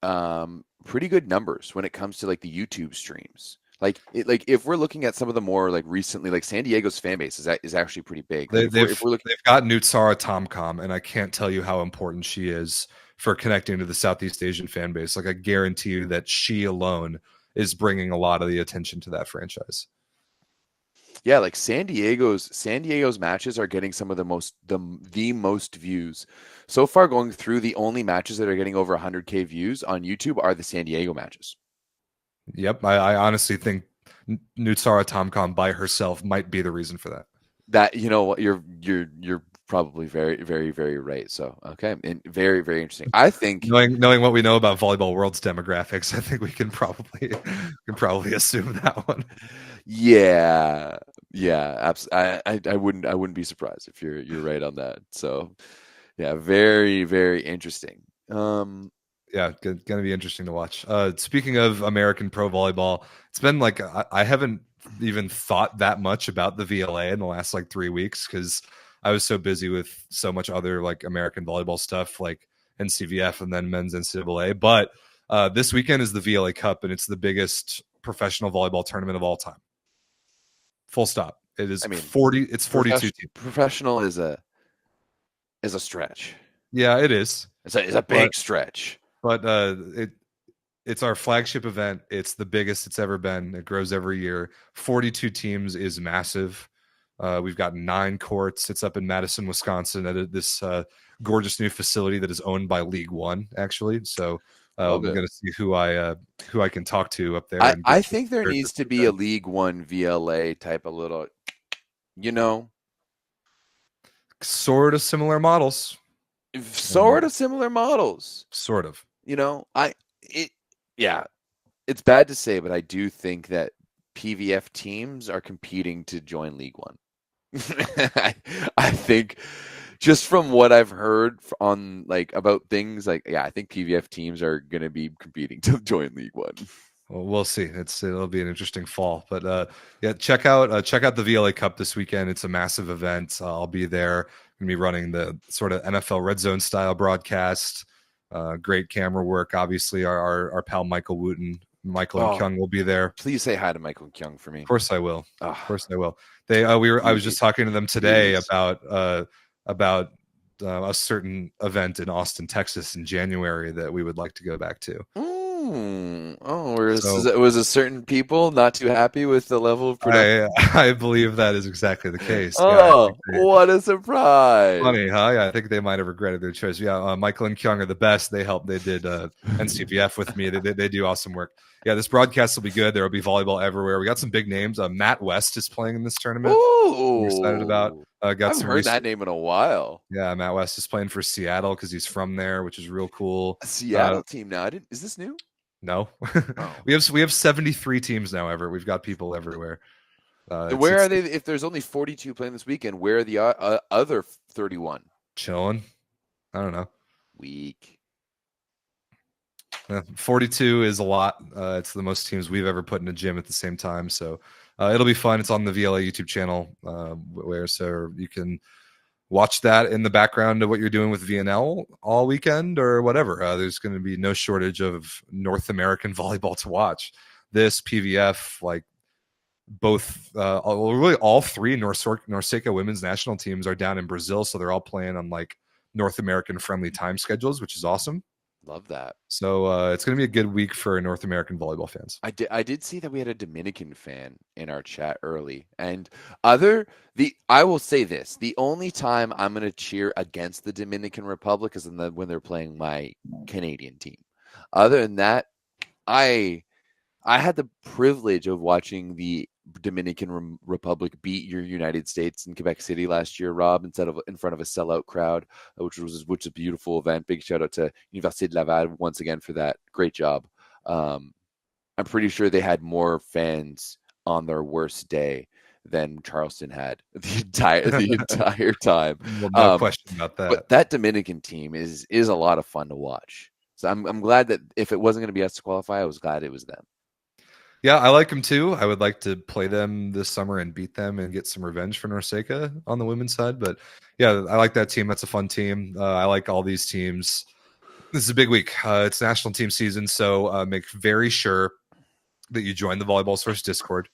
good numbers when it comes to like the YouTube streams. Like if we're looking at some of the more like recently, like San Diego's fan base is actually pretty big. They've got Nutsara Tomcom, and I can't tell you how important she is for connecting to the Southeast Asian fan base. Like I guarantee you that she alone is bringing a lot of the attention to that franchise. Yeah, like San Diego's matches are getting some of the most views so far. Going through, the only matches that are getting over 100K views on YouTube are the San Diego matches. Yep, I honestly think Nutsara Tomcom by herself might be the reason for that. That, you know what, you're probably very, very, very right. So okay, and very, very interesting. I think Knowing what we know about Volleyball World's demographics, I think we can probably assume that one. yeah, I wouldn't be surprised if you're right on that. So yeah, very, very interesting. Yeah, gonna be interesting to watch. Speaking of American Pro Volleyball, it's been like I haven't even thought that much about the VLA in the last like 3 weeks because I was so busy with so much other like American volleyball stuff like NCVF and then men's NCAA. But this weekend is the VLA Cup, and it's the biggest professional volleyball tournament of all time. Full stop. It is 40. It's 42 teams. Professional is a stretch. Yeah, it is. It's a big stretch. But it's our flagship event. It's the biggest it's ever been. It grows every year. 42 teams is massive. We've got 9 courts. It's up in Madison, Wisconsin, at this gorgeous new facility that is owned by League One, actually. So I'm going to see who I can talk to up there. I think there needs to be a League One VLA type of little, sort of similar models. Sort of similar models. Sort of. It's bad to say, but I do think that PVF teams are competing to join League One. I think just from what I've heard on about things I think PVF teams are going to be competing to join League One. Well, we'll see. It'll be an interesting fall, but check out the VLA Cup this weekend. It's a massive event. I'll be there. I'm going to be running the sort of NFL Red Zone style broadcast. Great camera work. Obviously, our pal Michael and Kyung will be there. Please say hi to Michael and Kyung for me. Of course I will. Of course I will. I was just talking to them today about a certain event in Austin, Texas in January that we would like to go back to. Was a certain people not too happy with the level of production? I believe that is exactly the case. What a surprise. Funny, huh? Yeah, I think they might have regretted their choice. Yeah, Michael and Kyung are the best. They did NCVF with me. They do awesome work. Yeah, this broadcast will be good. There will be volleyball everywhere. We got some big names. Matt West is playing in this tournament. We're excited about. I haven't heard that name in a while. Yeah, Matt West is playing for Seattle because he's from there, which is real cool. A Seattle team now. Is this new? No. We have 73 teams now, Everett. We've got people everywhere. Where are they? If there's only 42 playing this weekend, where are the other 31? Chilling. I don't know. Weak. 42 is a lot. It's the most teams we've ever put in a gym at the same time. So it'll be fun. It's on the VLA YouTube channel, so you can watch that in the background of what you're doing with VNL all weekend or whatever. There's going to be no shortage of North American volleyball to watch. This PVF, both, really all 3 NORCECA women's national teams are down in Brazil, so they're all playing on North American friendly time schedules, which is awesome. Love that. So it's going to be a good week for North American volleyball fans. I did see that we had a Dominican fan in our chat early, and I will say this: the only time I'm going to cheer against the Dominican Republic is when they're playing my Canadian team. Other than that, I had the privilege of watching the Dominican Republic beat your United States in Quebec City last year, Rob, in front of a sellout crowd, which was a beautiful event. Big shout out to Université de Laval once again for that. Great job. I'm pretty sure they had more fans on their worst day than Charleston had the entire time. Well, no question about that. But that Dominican team is a lot of fun to watch. So I'm glad that if it wasn't going to be us to qualify, I was glad it was them. Yeah, I like them too. I would like to play them this summer and beat them and get some revenge for NORCECA on the women's side. But yeah, I like that team. That's a fun team. I like all these teams. This is a big week. It's national team season, so make very sure that you join the Volleyball Source Discord.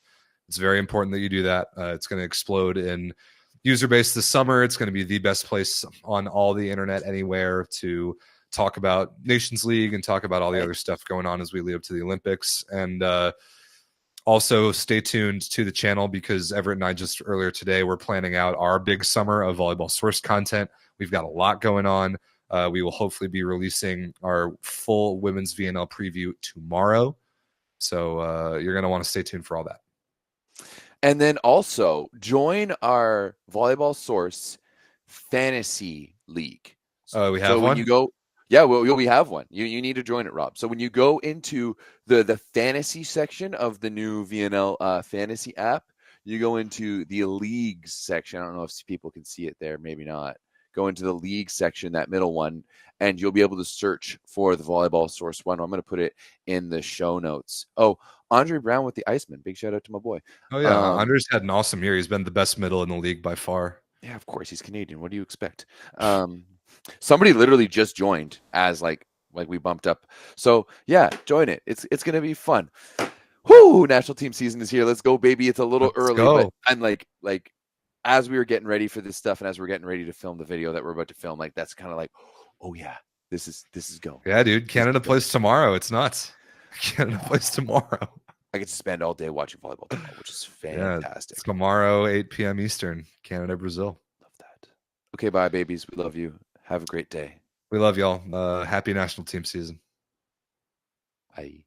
It's very important that you do that. It's going to explode in user base this summer. It's going to be the best place on all the internet anywhere to talk about Nations League and talk about all the other stuff going on as we lead up to the Olympics. And Also, stay tuned to the channel because Everett and I just earlier today were planning out our big summer of volleyball source content. We've got a lot going on. We will hopefully be releasing our full women's VNL preview tomorrow. So you're going to want to stay tuned for all that. And then also join our Volleyball Source Fantasy League. Oh, we have so one? when you go, yeah, well, we have one. You need to join it, Rob. So when you go into the fantasy section of the new VNL fantasy app, you go into the leagues section. I don't know if people can see it there, maybe not. Go into the league section, that middle one, and you'll be able to search for the Volleyball Source one. I'm going to put it in the show notes. Oh, Andre Brown with the Iceman. Big shout out to my boy. Oh, yeah. Andre's had an awesome year. He's been the best middle in the league by far. Yeah, of course. He's Canadian. What do you expect? Somebody literally just joined as like we bumped up. So yeah, join it. It's gonna be fun. Whoo! National team season is here. Let's go, baby. It's a little early, but I'm like as we were getting ready for this stuff and as we're getting ready to film the video that we're about to film, like that's kind of like, oh yeah, this is go. Yeah, dude. Canada plays tomorrow. It's nuts. Canada plays tomorrow. I get to spend all day watching volleyball tomorrow, which is fantastic. Yeah, tomorrow, 8 p.m. Eastern, Canada, Brazil. Love that. Okay, bye, babies. We love you. Have a great day. We love y'all. Happy national team season. Bye.